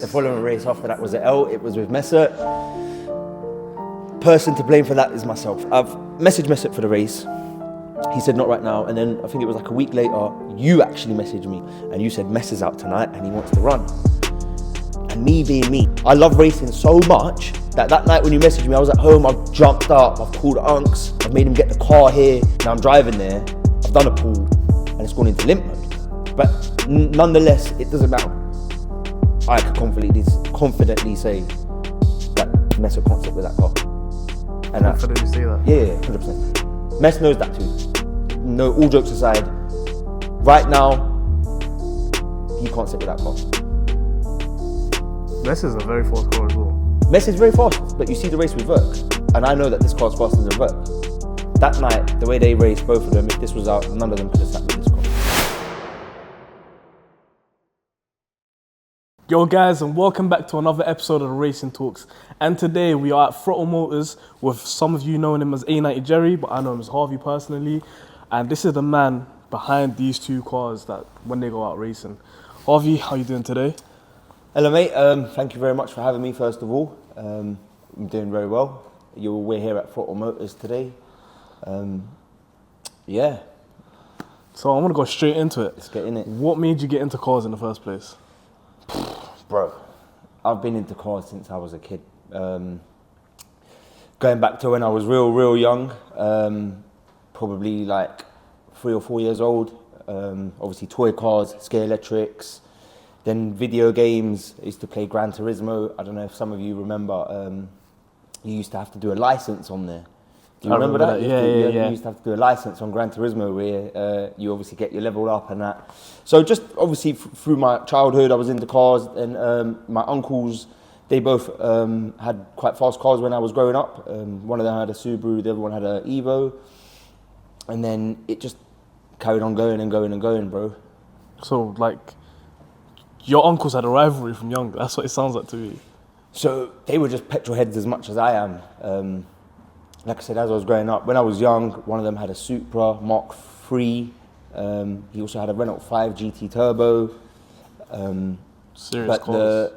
The following race after that was at L, it was with Messer. Person to blame for that is myself. I've messaged Messer for the race. He said not right now, and then I think it was like a week later, you actually messaged me and you said Messer's out tonight and he wants to run. And me being me, I love racing so much that night when you messaged me, I was at home, I've jumped up, I've called unks, I've made him get the car here, now I'm driving there, I've done a pool and it's gone into limp mode. But nonetheless, it doesn't matter. I could confidently say that Messer can't sit with that car. And Confidently say that? Yeah, 100%. Mess knows that too. No, all jokes aside, right now, he can't sit with that car. Mess is a very fast car as well. Mess is very fast, but you see the race with Verk, and I know that this car's faster than Verk. That night, the way they raced, both of them, if this was out, none of them could have sat with this car. Yo guys, and welcome back to another episode of the Racing Talks. And today we are at Throttle Motors with some of you knowing him as A90 Jerry, but I know him as Harvey personally. And this is the man behind these two cars that when they go out racing. Harvey, how you doing today? Hello mate, thank you very much for having me first of all. I'm doing very well. We're here at Throttle Motors today. Yeah. So I'm gonna go straight into it. Let's get in it. What made you get into cars in the first place? Bro, I've been into cars since I was a kid. Going back to when I was real young, probably like 3 or 4 years old. Obviously toy cars, scale electrics, then video games. I used to play Gran Turismo. I don't know if some of you remember, you used to have to do a license on there. Do you remember that? Yeah. You used to have to do a license on Gran Turismo where you obviously get your level up and that. So just obviously through my childhood, I was into cars, and my uncles, they both had quite fast cars when I was growing up. One of them had a Subaru, the other one had an Evo. And then it just carried on going, bro. So like, your uncles had a rivalry from young. That's what it sounds like to me. So they were just petrol heads as much as I am. Like I said, as I was growing up, when I was young, one of them had a Supra Mark III. He also had a Renault 5 GT Turbo. Serious cars.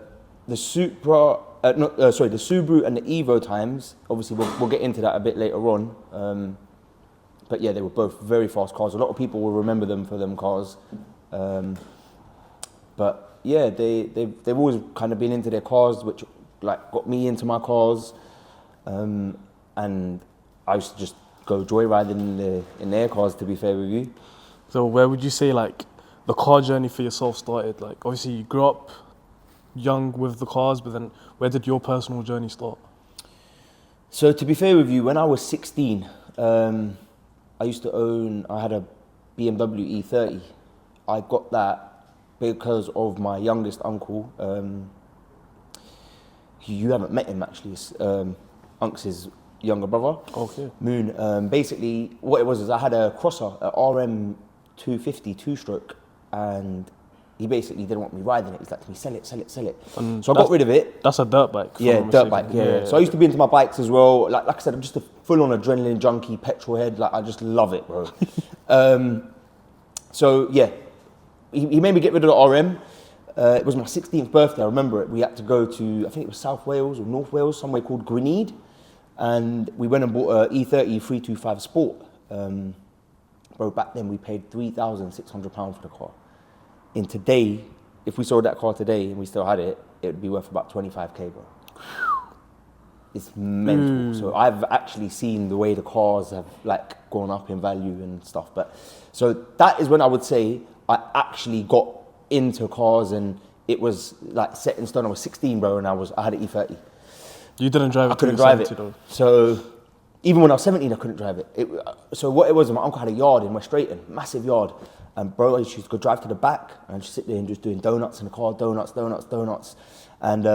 The Supra, the Subaru and the Evo times, obviously we'll get into that a bit later on. But yeah, they were both very fast cars. A lot of people will remember them for them cars. But yeah, they've always kind of been into their cars, which like got me into my cars. And I used to just go joyriding in their cars, to be fair with you. So where would you say like the car journey for yourself started? Like obviously you grew up young with the cars, but then where did your personal journey start? So to be fair with you, when I was 16, I had a BMW E30. I got that because of my youngest uncle. You haven't met him actually, Unks' younger brother. Okay. Moon. Basically, what it was is I had a crosser, a RM 250 two-stroke, and he basically didn't want me riding it. He's like to me, sell it. And so I got rid of it. That's a dirt bike. Yeah, dirt bike. Yeah. So I used to be into my bikes as well. Like I said, I'm just a full-on adrenaline junkie, petrol head. Like I just love it, bro. So yeah, he made me get rid of the RM. It was my 16th birthday. I remember it. We had to go to, I think it was South Wales or North Wales, somewhere called Grenade. And we went and bought a E30 325 Sport. Bro, back then we paid £3,600 for the car. In today, if we sold that car today and we still had it, it would be worth about 25k, bro. It's mental. So I've actually seen the way the cars have like gone up in value and stuff. But so that is when I would say I actually got into cars, and it was like set in stone. I was 16, bro, and I had an E30. You didn't drive it. I couldn't drive it. Though. So even when I was 17, I couldn't drive it. So what it was, my uncle had a yard in West Drayton, massive yard. And bro, I used to go drive to the back and just sit there and just doing donuts in the car, donuts. And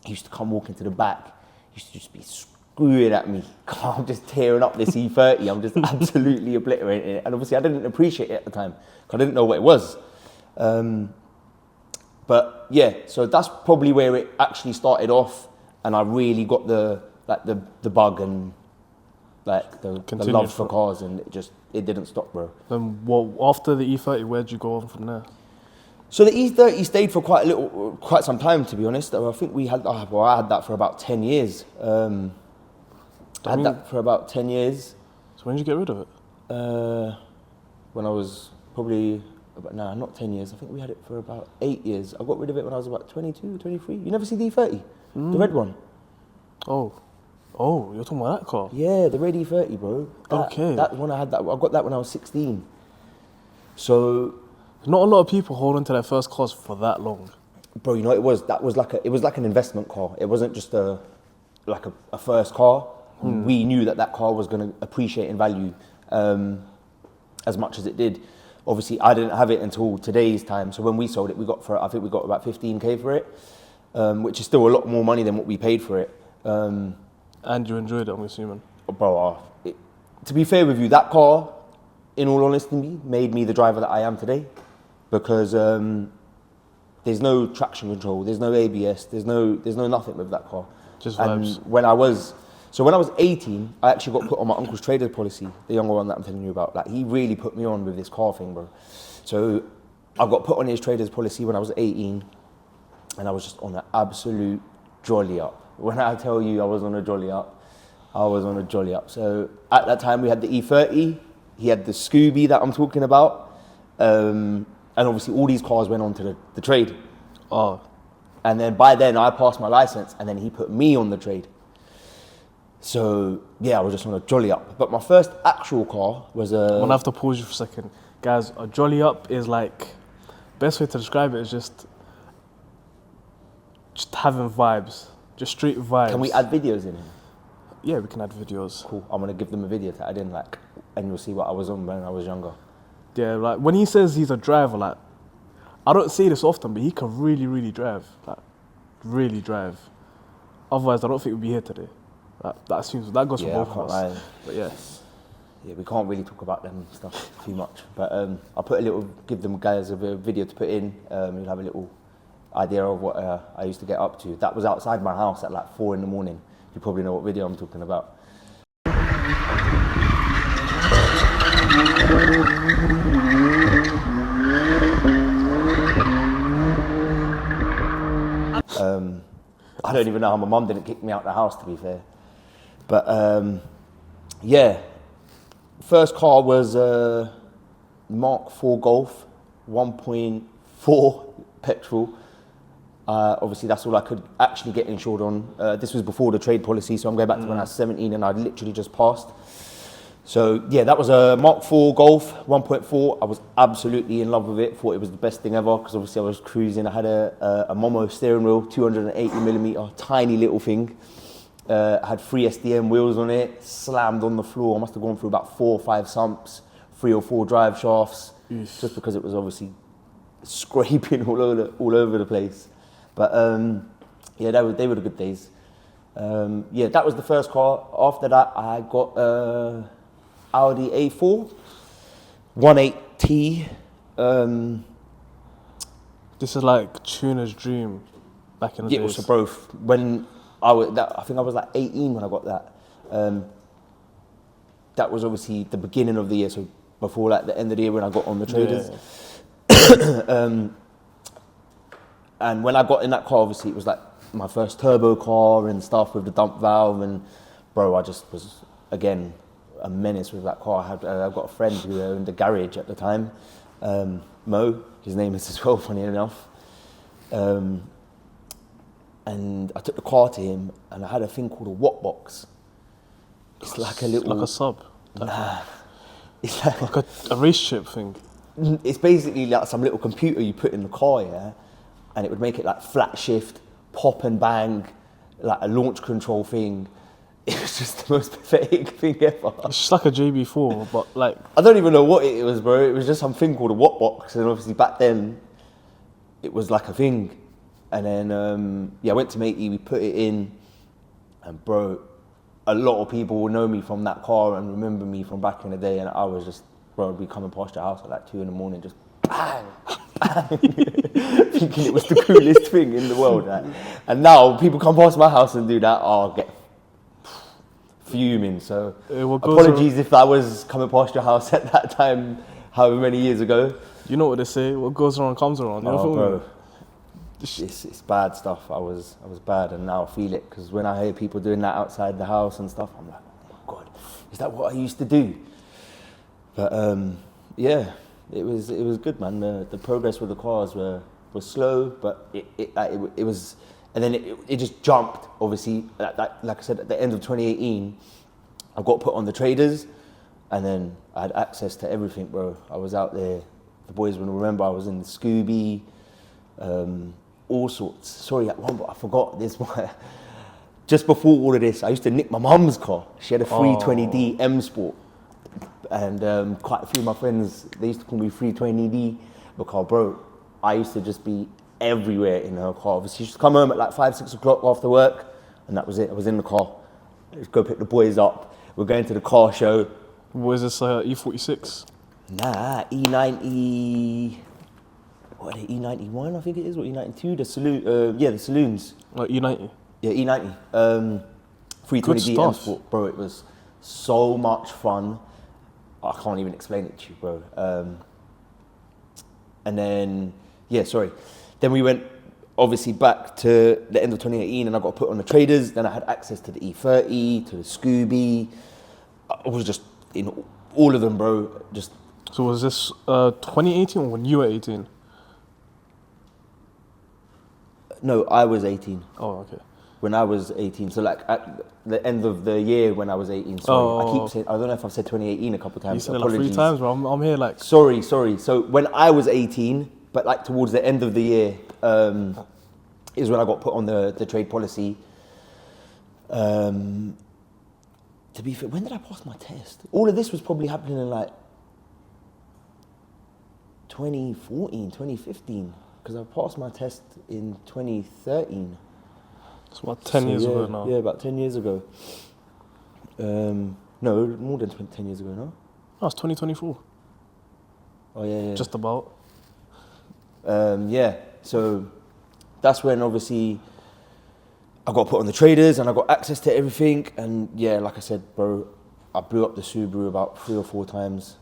he used to come walking to the back. He used to just be screwing at me. I'm just tearing up this E30. I'm just absolutely obliterating it. And obviously I didn't appreciate it at the time because I didn't know what it was. But yeah, so that's probably where it actually started off. And I really got the bug and like the love for cars, and it didn't stop, bro. Then after the E30, where'd you go on from there? So the E30 stayed for quite some time, to be honest. I think I had that for about 10 years. I had that for about 10 years. So when did you get rid of it? When I was probably, not 10 years. I think we had it for about 8 years. I got rid of it when I was about 22, 23. You never see the E30? The red one? Oh, you're talking about that car? Yeah, the red E30, bro. Okay. That one I got that when I was 16. So... Not a lot of people hold on to their first cars for that long. Bro, you know what it was like an investment car. It wasn't just a first car. We knew that car was going to appreciate in value as much as it did. Obviously, I didn't have it until today's time. So when we sold it, I think we got about 15k for it, which is still a lot more money than what we paid for it. And you enjoyed it, I'm assuming. Bro, to be fair with you, that car, in all honesty, made me the driver that I am today. Because there's no traction control, there's no ABS, there's no nothing with that car. Just vibes. And when I was 18, I actually got put on my uncle's trader's policy, the younger one that I'm telling you about. Like, he really put me on with this car thing, bro. So I got put on his trader's policy when I was 18, and I was just on an absolute jolly up. When I tell you I was on a jolly up, I was on a jolly up. So at that time we had the E30, he had the Scooby that I'm talking about. And obviously all these cars went on to the trade. Oh. And then by then I passed my license, and then he put me on the trade. So yeah, I was just on a jolly up. But my first actual car was a... I'm gonna have to pause you for a second. Guys, a jolly up is like, best way to describe it is just having vibes. Just street vibes. Can we add videos in here? Yeah, we can add videos. Cool. I'm gonna give them a video to add in, and you'll see what I was on when I was younger. Yeah, like when he says he's a driver, like, I don't say this often, but he can really, really drive. Like, really drive. Otherwise, I don't think we'd be here today. That goes for both of us. But yes. Yeah, we can't really talk about them stuff too much. But I'll give them guys a video to put in. You'll have a little idea of what I used to get up to. That was outside my house at like 4 in the morning. You probably know what video I'm talking about. I don't even know how my mum didn't kick me out of the house, to be fair. But yeah, first car was Mark IV Golf, 1.4 petrol. Obviously, that's all I could actually get insured on. This was before the trade policy, so I'm going back to when I was 17 and I'd literally just passed. So yeah, that was a Mark IV Golf 1.4. I was absolutely in love with it. Thought it was the best thing ever because obviously I was cruising. I had a Momo steering wheel, 280mm, tiny little thing. I had 3 SDM wheels on it, slammed on the floor. I must have gone through about 4 or 5 sumps, 3 or 4 drive shafts, just because it was obviously scraping all over the place. But yeah, they were the good days. Yeah, that was the first car. After that, I got Audi A4, 1.8T. This is like tuner's dream back in the days. Yeah, so bro, when I think I was like 18 when I got that. That was obviously the beginning of the year, so before like the end of the year when I got on the traders. Yeah. And when I got in that car, obviously it was like my first turbo car and stuff with the dump valve, and bro, I just was again a menace with that car. I've got a friend who owned a garage at the time, Mo, his name is as well, funny enough. And I took the car to him, and I had a thing called a watt box. It's like a little... Like a sub? Nah. It's like a race chip thing? It's basically like some little computer you put in the car, yeah? And it would make it like flat shift, pop and bang, like a launch control thing. It was just the most pathetic thing ever. It's just like a JB4, but like... I don't even know what it was, bro. It was just something called a watt box, and obviously back then, it was like a thing. And then, yeah, I went to Matey, we put it in, and bro, a lot of people will know me from that car and remember me from back in the day, and I was just, bro, I'd be coming past your house at like 2 in the morning, just bang, bang, thinking it was the coolest thing in the world. Right? And now people come past my house and do that, I'll get fuming. So apologies if I was coming past your house at that time, however many years ago. You know what they say, what goes around comes around. You know what I mean? Bro, it's bad stuff. I was bad, and now I feel it, because when I hear people doing that outside the house and stuff, I'm like, oh my God, is that what I used to do? But yeah, it was good, man. The progress with the cars was slow, but it was, and then it just jumped. Obviously, like I said, at the end of 2018, I got put on the traders, and then I had access to everything, bro. I was out there. The boys will remember I was in the Scooby, all sorts. Sorry, at one, but I forgot this one. Just before all of this, I used to nick my mum's car. She had a 320D M Sport. And quite a few of my friends, they used to call me 320D because, bro, I used to just be everywhere in her car. Obviously, she used to come home at like 5, 6 o'clock after work, and that was it. I was in the car. Let's go pick the boys up. We're going to the car show. Was this E46? Nah, E90. What are they, E91, I think it is, or E92? The saloon, the saloons. Like E90? Yeah, E90. 320D M Sport, bro. It was so much fun. I can't even explain it to you, bro. And then, Then we went, obviously, back to the end of 2018, and I got put on the traders. Then I had access to the E30, to the Scooby. I was just in all of them, bro. Just. So was this 2018 or when you were 18? No, I was 18. Oh, okay. When I was 18, so like at the end of the year when I was 18. Sorry, I keep saying, I don't know if I've said 2018 a couple of times. You said it like 3 times, bro. I'm here like. Sorry. So when I was 18, but like towards the end of the year, is when I got put on the trade policy. To be fair, when did I pass my test? All of this was probably happening in like 2014, 2015, because I passed my test in 2013. It's about 10 years ago now. Yeah, about 10 years ago. No, more than 10 years ago, no? No, it's 2024. Oh, yeah. Just about. Yeah, so that's when obviously I got put on the traders and I got access to everything. And yeah, like I said, bro, I blew up the Subaru about 3 or 4 times.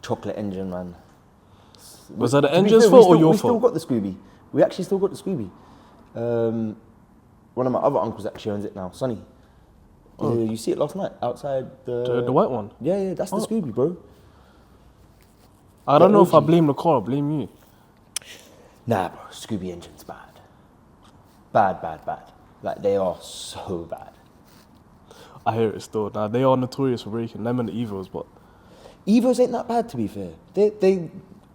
Chocolate engine, man. Was that the engine's fault or your fault? We still got the Scooby. We actually still got the Scooby. One of my other uncles actually owns it now, Sonny. Oh. You see it last night outside the white one? Yeah, that's the Scooby, bro. I don't know if I blame the car or blame you. Nah, bro, Scooby engine's bad. Bad. Like, they are so bad. I hear it still. Now, they are notorious for breaking them and the Evos, but... Evos ain't that bad, to be fair. They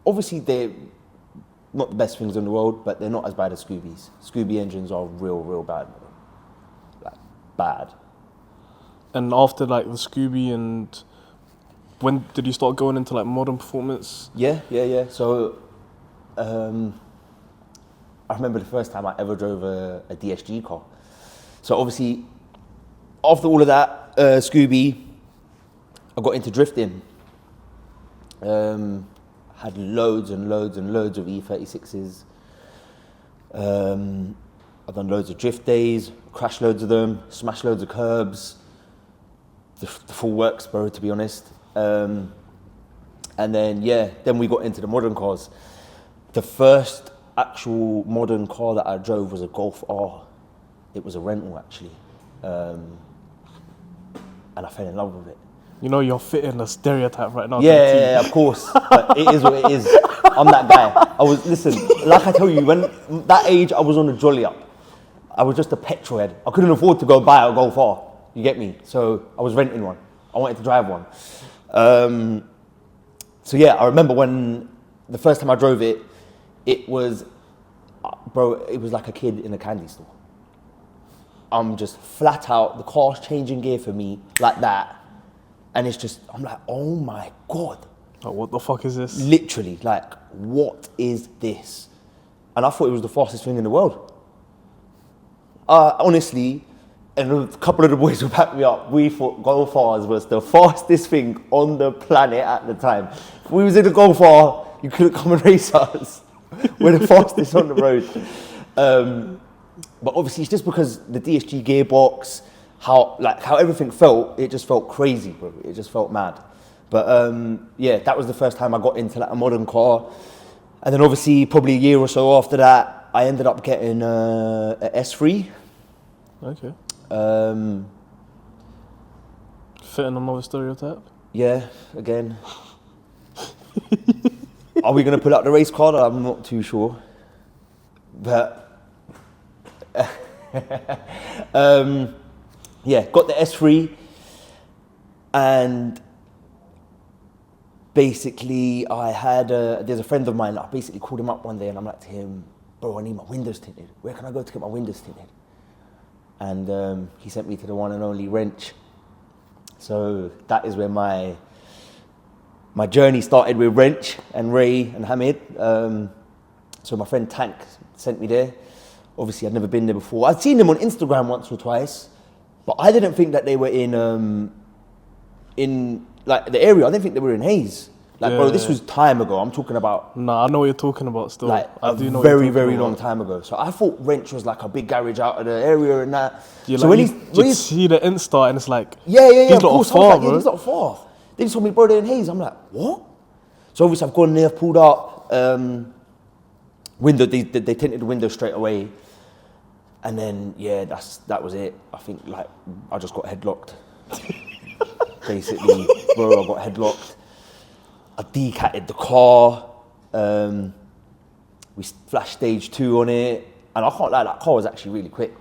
obviously, they're not the best things in the world, but they're not as bad as Scoobies. Scooby engines are real bad, bro. Like, bad. And after, like, the Scooby and... When did you start going into, like, modern performance? Yeah. So, I remember the first time I ever drove a DSG car. So, obviously, after all of that, Scooby, I got into drifting. Had loads and loads of E36s. I've done loads of drift days, crashed loads of them, smashed loads of curbs. The full works, bro, to be honest. And then we got into the modern cars. The first actual modern car that I drove was a Golf R. It was a rental, actually. And I fell in love with it. You know, you're fitting a stereotype right now. Yeah, of course. But it is what it is. I'm that guy. Listen, like I tell you, when that age, I was on a jolly up. I was just a petrol head. I couldn't afford to go buy a Golf R. You get me? So I was renting one. I wanted to drive one. I remember when the first time I drove it, it was like a kid in a candy store. I'm just flat out, the car's changing gear for me like that. And it's just, I'm like, oh my God. Like, what the fuck is this? Literally, like, what is this? And I thought it was the fastest thing in the world. Honestly, and a couple of the boys will back me up, we thought Golf R's was the fastest thing on the planet at the time. If we was in a Golf R, you couldn't come and race us. We're the fastest on the road. But obviously it's just because the DSG gearbox, how everything felt, it just felt crazy, bro. It just felt mad. But yeah, that was the first time I got into like a modern car. And then obviously probably a year or so after that, I ended up getting a S3. Okay. Fitting another stereotype? Yeah, again. Are we going to pull out the race card? I'm not too sure. But yeah, got the S3, and basically I had there's a friend of mine. I basically called him up one day, and I'm like to him, "Bro, I need my windows tinted. Where can I go to get my windows tinted?" And he sent me to the one and only Wrench. So that is where my journey started, with Wrench and Ray and Hamid. So my friend Tank sent me there. Obviously, I'd never been there before. I'd seen them on Instagram once or twice, but I didn't think that they were in like the area. I didn't think they were in Hayes. Like, bro, this was time ago. I'm talking about. Nah, I know what you're talking about still. Like I a do know very, very long time ago. So I thought Wrench was like a big garage out of the area and that. Yeah, so like when you see the Insta and it's like, yeah, these lot course. far, I was like, yeah, these lot far. They just told me, bro, they're in Hayes. I'm like, what? So obviously I've gone there, pulled up, window. They tinted the window straight away, and then yeah, that was it. I think like I just got headlocked. Basically, bro, I got headlocked. I decatted the car. We flashed stage 2 on it, and I can't lie, that car was actually really quick.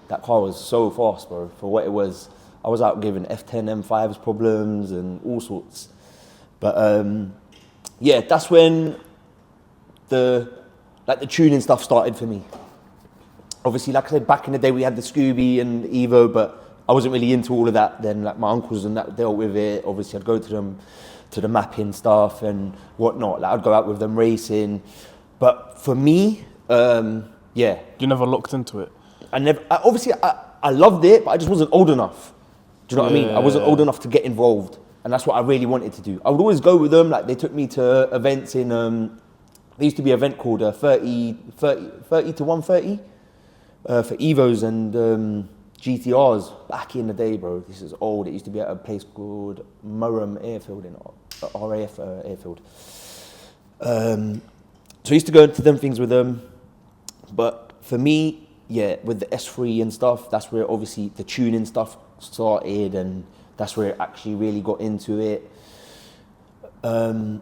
That car was so fast, bro, for what it was. I was out giving F10 M5s problems and all sorts. But yeah, that's when the tuning stuff started for me. Obviously, like I said, back in the day we had the Scooby and the Evo, but I wasn't really into all of that then. Like my uncles and that dealt with it. Obviously, I'd go to them to the mapping stuff and whatnot. Like I'd go out with them racing. But for me, yeah. You never looked into it? I loved it, but I just wasn't old enough. Do you know what I mean? I wasn't old enough to get involved. And that's what I really wanted to do. I would always go with them. Like they took me to events in, there used to be an event called 30 to 130 for Evos and GTRs back in the day, bro. This is old. It used to be at a place called Murham Airfield in RAF Airfield. So I used to go into them things with them. But for me, yeah, with the S3 and stuff, that's where obviously the tuning stuff started, and that's where it actually really got into it. I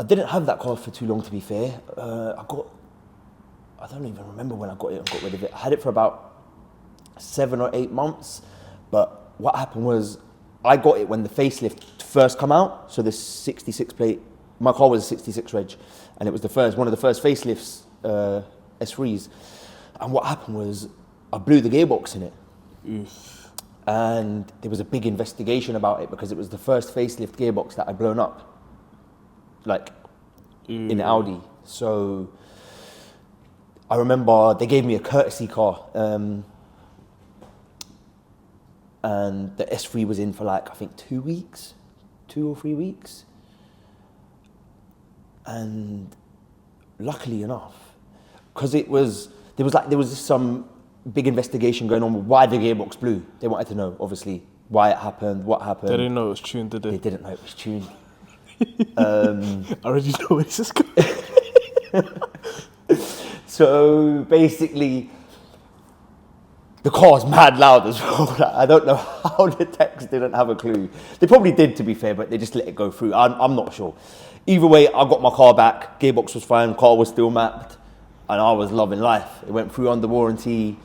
didn't have that car for too long, to be fair. I don't even remember when I got it and got rid of it. I had it for about 7 or 8 months, but what happened was I got it when the facelift first come out. So the 66 plate, my car was a 66 reg, and it was one of the first facelifts, S3s. And what happened was I blew the gearbox in it. Oof. And there was a big investigation about it because it was the first facelift gearbox that I'd blown up, like in Audi. So I remember they gave me a courtesy car, and the S3 was in for like, I think 2 weeks, 2 or 3 weeks. And luckily enough, because there was some big investigation going on with why the gearbox blew. They wanted to know, obviously, why it happened, what happened. They didn't know it was tuned, did they? They didn't know it was tuned. I already know where this is going. So basically, the car's mad loud as well. I don't know how the techs didn't have a clue. They probably did, to be fair, but they just let it go through. I'm not sure. Either way, I got my car back. Gearbox was fine. Car was still mapped. And I was loving life. It went through under warranty.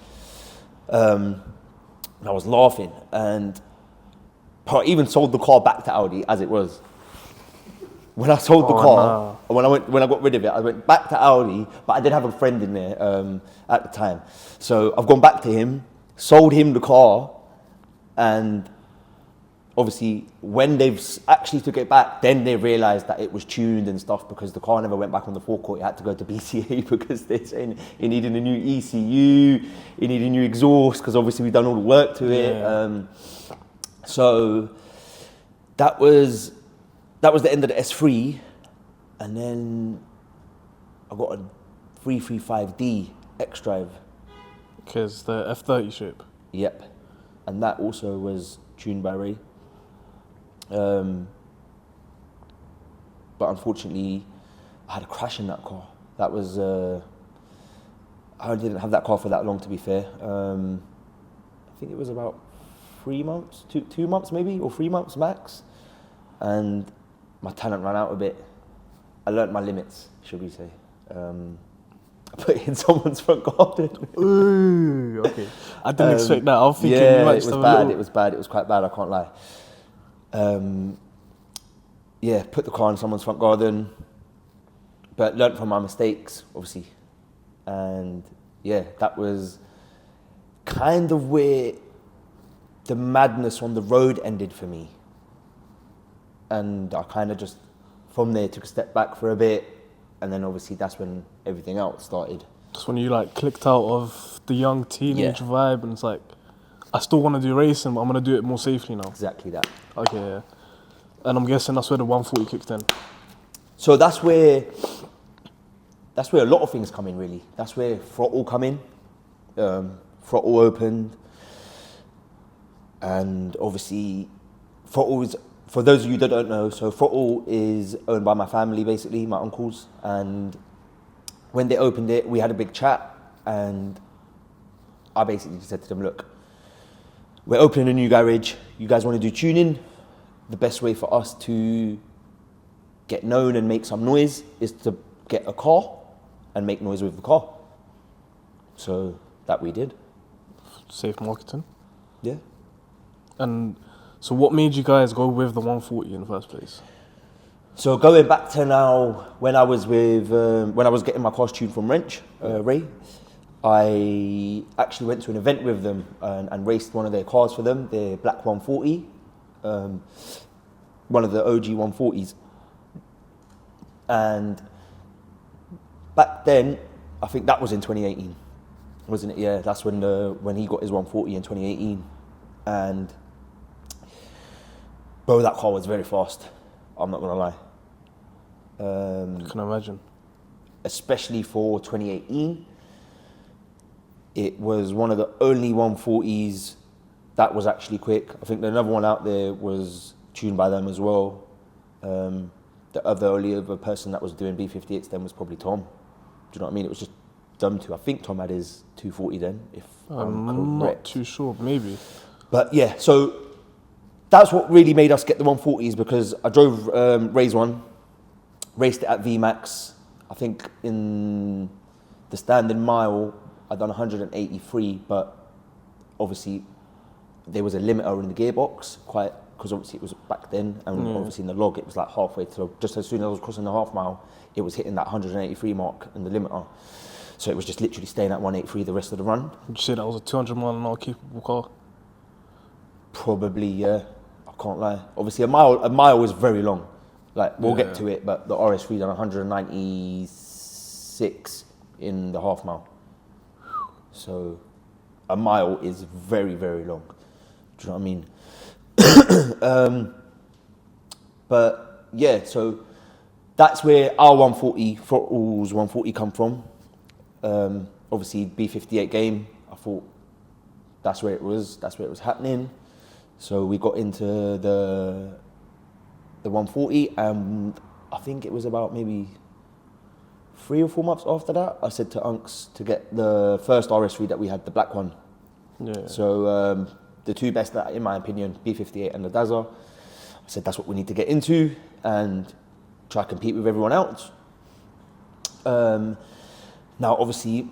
And I was laughing. And I even sold the car back to Audi as it was. When I sold the car, when I got rid of it, I went back to Audi, but I did have a friend in there at the time. So I've gone back to him, sold him the car, and obviously when they've actually took it back, then they realised that it was tuned and stuff, because the car never went back on the forecourt. It had to go to BCA because they're saying it needed a new ECU, it needed a new exhaust, because obviously we've done all the work to it. So that was the end of the S3, and then I got a 335D X-Drive. Because the F30 shape? Yep. And that also was tuned by Ray. but unfortunately, I had a crash in that car. That was, I didn't have that car for that long, to be fair. I think it was about 3 months, 2 months maybe, or 3 months max. And my talent ran out a bit. I learnt my limits, should we say. I put it in someone's front garden. Ooh, okay. I didn't expect that. I was thinking yeah, you might it just was have bad. a little... It was bad. It was quite bad. I can't lie. Yeah, put the car in someone's front garden, but learnt from my mistakes, obviously. And yeah, that was kind of where the madness on the road ended for me. And I kind of just, from there, took a step back for a bit. And then obviously that's when everything else started. That's when you like clicked out of the young teenage Yeah. vibe and it's like, I still want to do racing, but I'm going to do it more safely now. Exactly that. Okay, yeah. And I'm guessing that's where the 140 kicked in. So that's where a lot of things come in, really. That's where Throttle come in. Throttle opened. And obviously, Throttle is, for those of you that don't know, so Throttle is owned by my family, basically, my uncles. And when they opened it, we had a big chat. And I basically said to them, look, we're opening a new garage. You guys want to do tuning? The best way for us to get known and make some noise is to get a car and make noise with the car. So that we did. Safe marketing. Yeah. And so what made you guys go with the 140 in the first place? So going back to now, when I was getting my cars tuned from Wrench, Ray, I actually went to an event with them and raced one of their cars for them, their black 140, one of the OG 140s. And back then, I think that was in 2018, wasn't it? Yeah, that's when he got his 140 in 2018. And bro, that car was very fast. I'm not gonna lie. I can imagine. Especially for 2018, it was one of the only 140s that was actually quick. I think another one out there was tuned by them as well. The only other person that was doing B58s then was probably Tom. Do you know what I mean? It was just them two. I think Tom had his 240 then, if I'm not correct. too sure, maybe. But yeah, so that's what really made us get the 140s, because I drove Ray's one, raced it at VMAX. I think in the standing mile, I'd done 183, but obviously there was a limiter in the gearbox, because obviously it was back then, and obviously in the log it was like halfway. So just as soon as I was crossing the half mile, it was hitting that 183 mark in the limiter. So it was just literally staying at 183 the rest of the run. Would you say that was a 200 mile an hour capable car? Probably, yeah. I can't lie. Obviously, a mile is very long. Like, we'll get to it, but the RS3 done 196 in the half mile. So a mile is very, very long. Do you know what I mean? But yeah, so that's where our 140, Throttle's 140 come from. Obviously, B58 game, I thought that's where it was happening. So we got into the 140, and I think it was about maybe 3 or 4 months after that, I said to Unks to get the first RS3 that we had, the black one. Yeah. So the two best, that, in my opinion, B58 and the Dazza. I said that's what we need to get into and try to compete with everyone else. Now, obviously,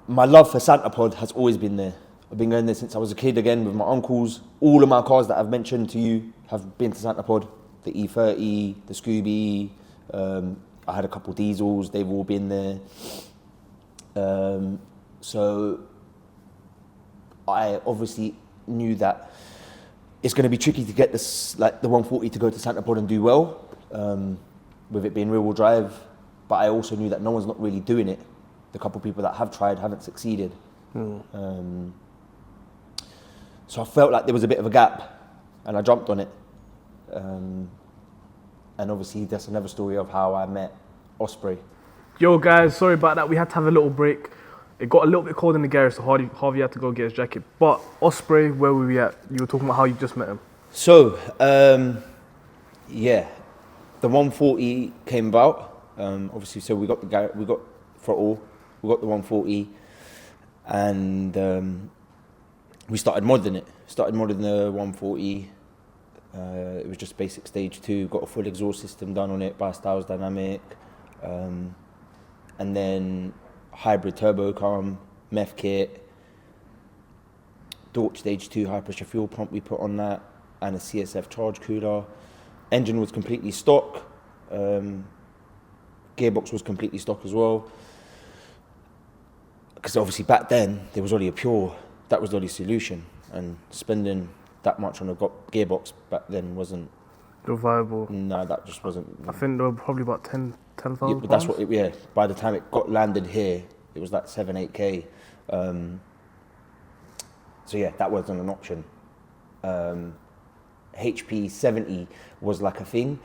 my love for Santa Pod has always been there. I've been going there since I was a kid, again, with my uncles. All of my cars that I've mentioned to you have been to Santa Pod. The E30, the Scooby, I had a couple diesels, they've all been there. So I obviously knew that it's going to be tricky to get this, like the 140 to go to Santa Pod and do well, with it being rear-wheel drive. But I also knew that no one's not really doing it. The couple people that have tried haven't succeeded. So I felt like there was a bit of a gap, and I jumped on it. And obviously that's another story of how I met Osprey. Yo guys, sorry about that. We had to have a little break. It got a little bit cold in the garage, so Harvey had to go get his jacket. But Osprey, where were we at? You were talking about how you just met him. So, yeah, the 140 came about. Obviously, so we got Throttle, we got the 140, and we started modding it. Started modding the 140. It was just basic stage 2. Got a full exhaust system done on it, bi-styles dynamic, and then hybrid turbo come, MEF kit, Dorch stage 2 high pressure fuel pump we put on that, and a CSF charge cooler. Engine was completely stock. Gearbox was completely stock as well. Because obviously back then there was only a pure. That was the only solution, and spending that much on a gearbox back then wasn't viable. No, that just wasn't. I think they were probably about 10,000. Yeah, but that's what. By the time it got landed here, it was like 7-8K. So yeah, that wasn't an option. HP 70 was like a thing.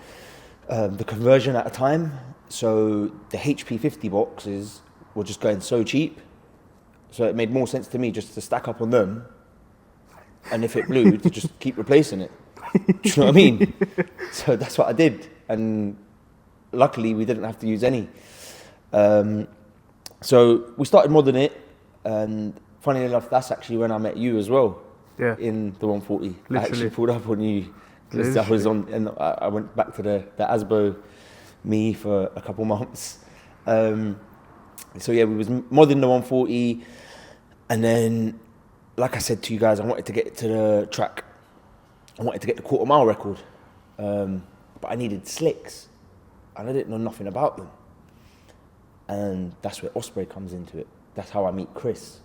The conversion at a time. So the HP 50 boxes were just going so cheap. So it made more sense to me just to stack up on them, and if it blew, to just keep replacing it. Do you know what I mean? So that's what I did, and luckily we didn't have to use any. So we started modding it, and funny enough, that's actually when I met you as well. Yeah. In the 140. Literally. I actually pulled up on you. I was on, and I went back to the ASBO me for a couple months. So yeah, we was modding the 140, and then, like I said to you guys, I wanted to get to the track. I wanted to get the quarter-mile record, but I needed slicks, and I didn't know nothing about them. And that's where Osprey comes into it. That's how I meet Chris.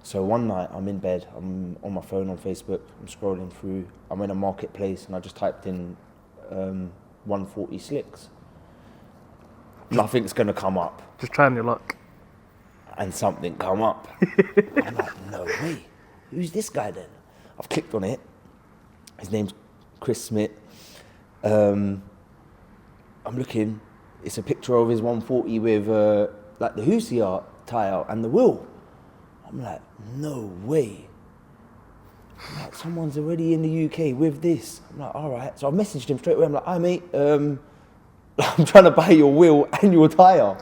So one night, I'm in bed, I'm on my phone on Facebook, I'm scrolling through, I'm in a marketplace, and I just typed in 140 slicks. Nothing's gonna come up. Just trying your luck. And something come up. I'm like, no way. Who's this guy then? I've clicked on it. His name's Chris Smith. I'm looking. It's a picture of his 140 with like the Husiar tyre and the wheel. I'm like, no way. I'm like, someone's already in the UK with this. I'm like, all right. So I messaged him straight away. I'm like, hi mate, I'm trying to buy your wheel and your tyre.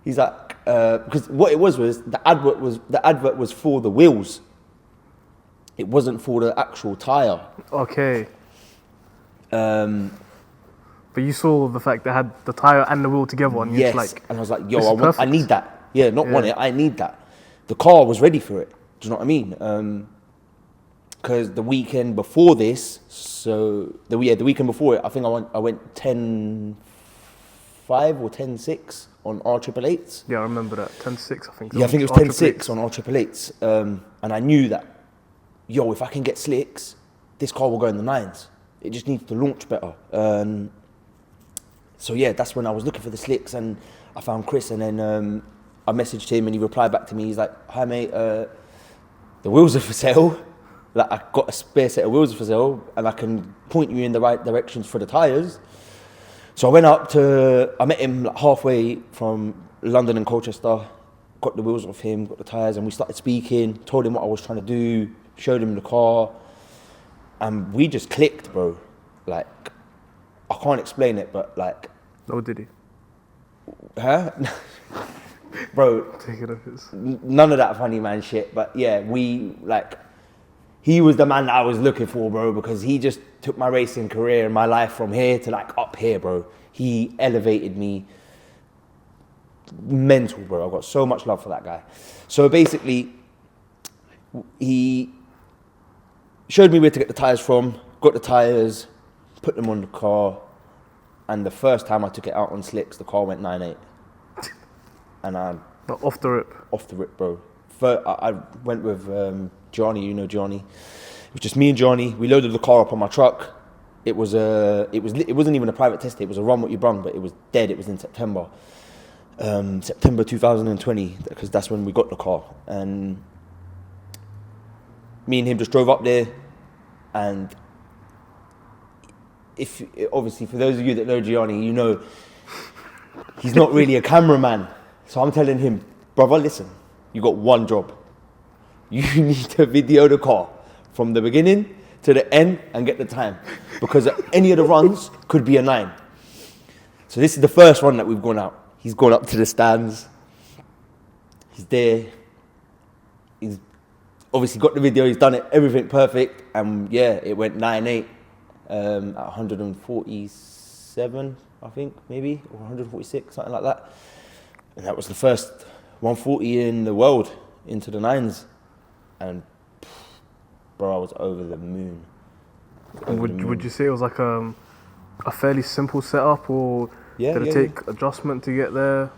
He's like, because what it was the advert was for the wheels. It wasn't for the actual tyre. Okay. But you saw the fact they had the tyre and the wheel together, and yes, like, and I was like, yo, I need that. Yeah, want it, I need that. The car was ready for it. Do you know what I mean? Because the weekend before this, the weekend before it, I think I went 10.5 or 10.6 on R888s. Yeah, I remember that. 10.6, I think. Yeah, I think it was 10.6 on R888s. And I knew that, yo, if I can get slicks, this car will go in the 9s. It just needs to launch better. So yeah, that's when I was looking for the slicks, and I found Chris, and then I messaged him, and he replied back to me. He's like, hi mate, the wheels are for sale. Like, I got a spare set of wheels for sale, and I can point you in the right directions for the tyres. So I went up I met him like halfway from London and Colchester, got the wheels off him, got the tyres, and we started speaking, told him what I was trying to do, showed him the car, and we just clicked, bro. Like, I can't explain it, but like... Oh, did he? Huh? Bro, Take it off his... none of that funny man shit, but yeah, he was the man that I was looking for, bro, because he just took my racing career and my life from here to like up here, bro. He elevated me mental, bro. I've got so much love for that guy. So basically, he showed me where to get the tyres from, got the tyres, put them on the car, and the first time I took it out on slicks, the car went 9.8. And Off the rip? Off the rip, bro. I went with Johnny, you know Johnny. It was just me and Johnny. We loaded the car up on my truck. It wasn't even a private test day. It was a run what you brung, but it was dead. It was in September. September 2020, because that's when we got the car. And me and him just drove up there, and obviously for those of you that know Gianni, you know he's not really a cameraman. So I'm telling him, brother, listen, you got one job. You need to video the car from the beginning to the end and get the time, because any of the runs could be a 9. So this is the first one that we've gone out. He's gone up to the stands. He's there. He's obviously got the video. He's done it, everything perfect. And yeah, it went 9.8 at 147, I think, maybe, or 146, something like that. And that was the first 140 in the world into the nines. And bro, I was over the moon. Would you say it was like a fairly simple setup, or did it take adjustment to get there?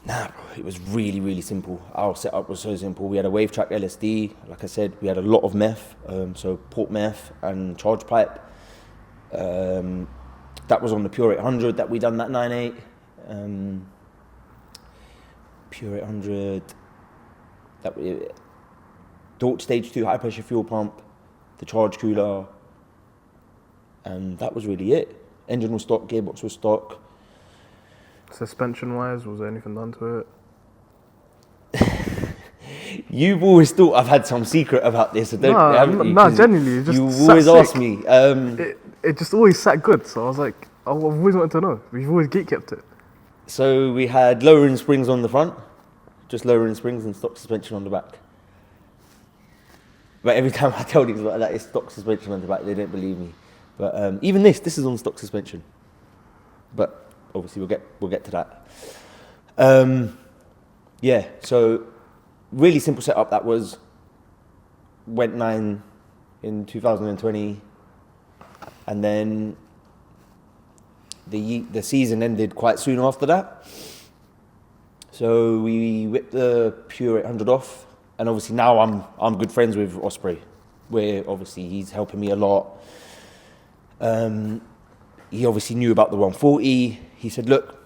Nah, bro, it was really, really simple. Our setup was so simple. We had a wave track LSD. Like I said, we had a lot of meth, so port meth and charge pipe. That was on the Pure 800 that we done that 9.8. Pure 800. Dork stage 2 high pressure fuel pump, the charge cooler, and that was really it. Engine was stock, gearbox was stock. Suspension wise, was there anything done to it? You've always thought I've had some secret about this. Genuinely, you always ask me. It just always sat good, so I was like, I've always wanted to know. We've always kept it. So we had lowering springs on the front, just lowering springs and stock suspension on the back. But every time I tell these about that, it's stock suspension on the back. They don't believe me. But even this is on stock suspension. But obviously we'll get to that. Yeah, so really simple setup. That was went 9 in 2020, and then the season ended quite soon after that. So we whipped the Pure 800 off, and obviously now I'm good friends with Osprey, where obviously he's helping me a lot. He obviously knew about the 140. He said, look,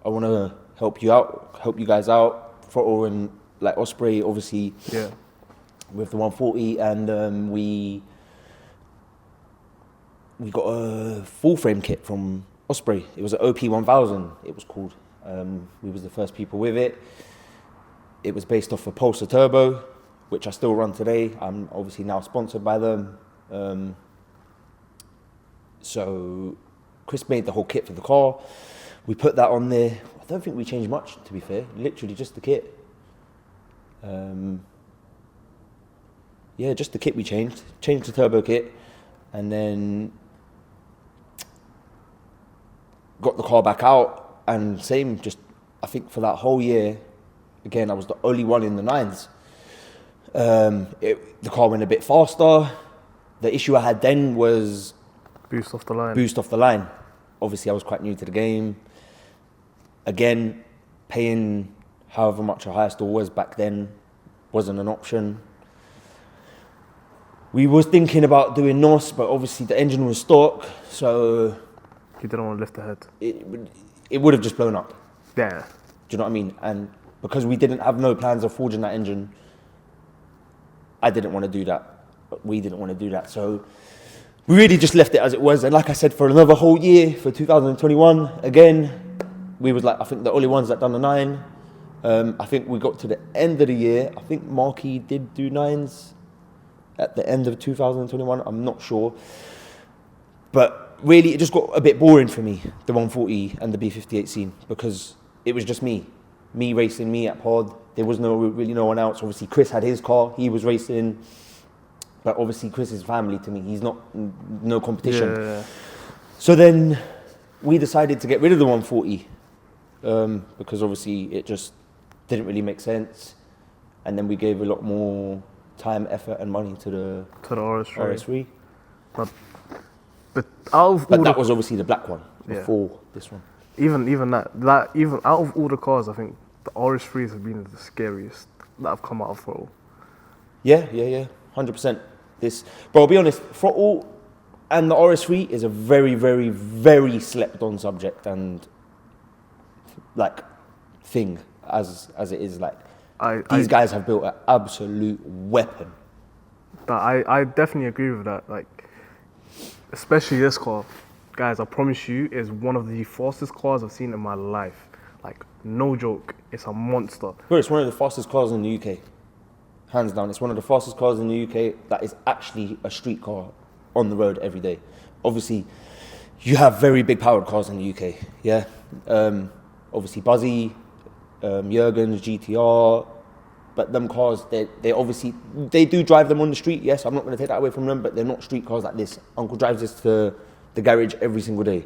I want to help you guys out, Throttle and like Osprey, obviously, with the 140, and we got a full frame kit from Osprey. It was an OP1000, it was called. We was the first people with it. It was based off a Pulsar Turbo, which I still run today. I'm obviously now sponsored by them. So Chris made the whole kit for the car. We put that on there. I don't think we changed much, to be fair. Literally just the kit. Just the kit we changed. Changed the turbo kit, and then got the car back out. And same, just I think for that whole year, again, I was the only one in the nines. The car went a bit faster. The issue I had then was boost off the line. Obviously, I was quite new to the game. Again, paying however much a higher store was back then wasn't an option. We was thinking about doing NOS, but obviously the engine was stock, so you didn't want to lift the head. It would have just blown up. Yeah. Do you know what I mean? And because we didn't have no plans of forging that engine, I didn't want to do that. But we didn't want to do that, so we really just left it as it was. And like I said, for another whole year, for 2021, again, we was like, I think the only ones that done the 9. I think we got to the end of the year. I think Marky did do 9s at the end of 2021. I'm not sure. But really, it just got a bit boring for me, the 140 and the B58 scene, because it was just me racing, me at pod. There was really no one else. Obviously, Chris had his car. He was racing. But obviously, Chris is family to me. He's no competition. Yeah. So then we decided to get rid of the 140 because obviously it just didn't really make sense. And then we gave a lot more time, effort, and money to the RS3. But that was obviously the black one before this one. Even out of all the cars, I think the RS3s have been the scariest that have come out of Throttle. Yeah, 100%. But I'll be honest, Throttle and the RS3 is a very, very, very slept on subject and like thing as it is. Like these guys have built an absolute weapon. I definitely agree with that. Like, especially this car, guys. I promise you, is one of the fastest cars I've seen in my life. Like, no joke, it's a monster. Bro, it's one of the fastest cars in the UK. Hands down, it's one of the fastest cars in the UK that is actually a street car on the road every day. Obviously, you have very big powered cars in the UK, yeah? Obviously Buzzy, Jurgens, GTR, but them cars, they obviously, they do drive them on the street, yes, I'm not going to take that away from them, but they're not street cars like this. Uncle drives this to the garage every single day.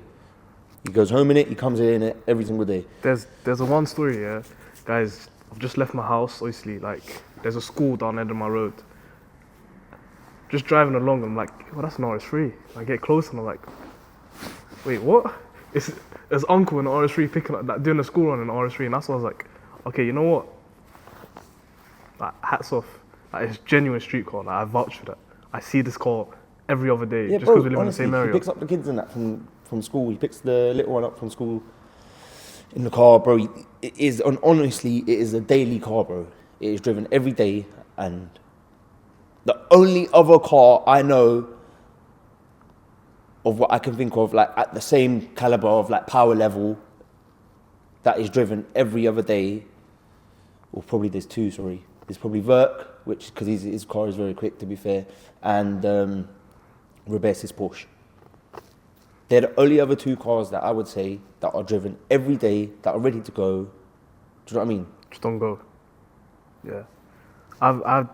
He goes home in it, he comes in it every single day. There's a one story, yeah. Guys, I've just left my house, obviously, like, there's a school down the end of my road. Just driving along, I'm like, oh, that's an RS3. I get close and I'm like, wait, what? It's uncle in an RS3 picking up, like, doing a school run in an RS3, and that's why I was like, okay, you know what? Like, hats off. Like, it's genuine street car. Like, I vouch for that. I see this car every other day, just because we live honestly, in the same area. He picks up the kids and that from school. He picks the little one up from school in the car, bro. Honestly, it is a daily car, bro. It is driven every day, and the only other car I know of what I can think of, like at the same caliber of like power level, that is driven every other day, or probably there's two, sorry. There's probably Verk, which, because his car is very quick, to be fair, and Rebecca's Porsche. They're the only other two cars that I would say that are driven every day, that are ready to go. Do you know what I mean? Just don't go. Yeah. I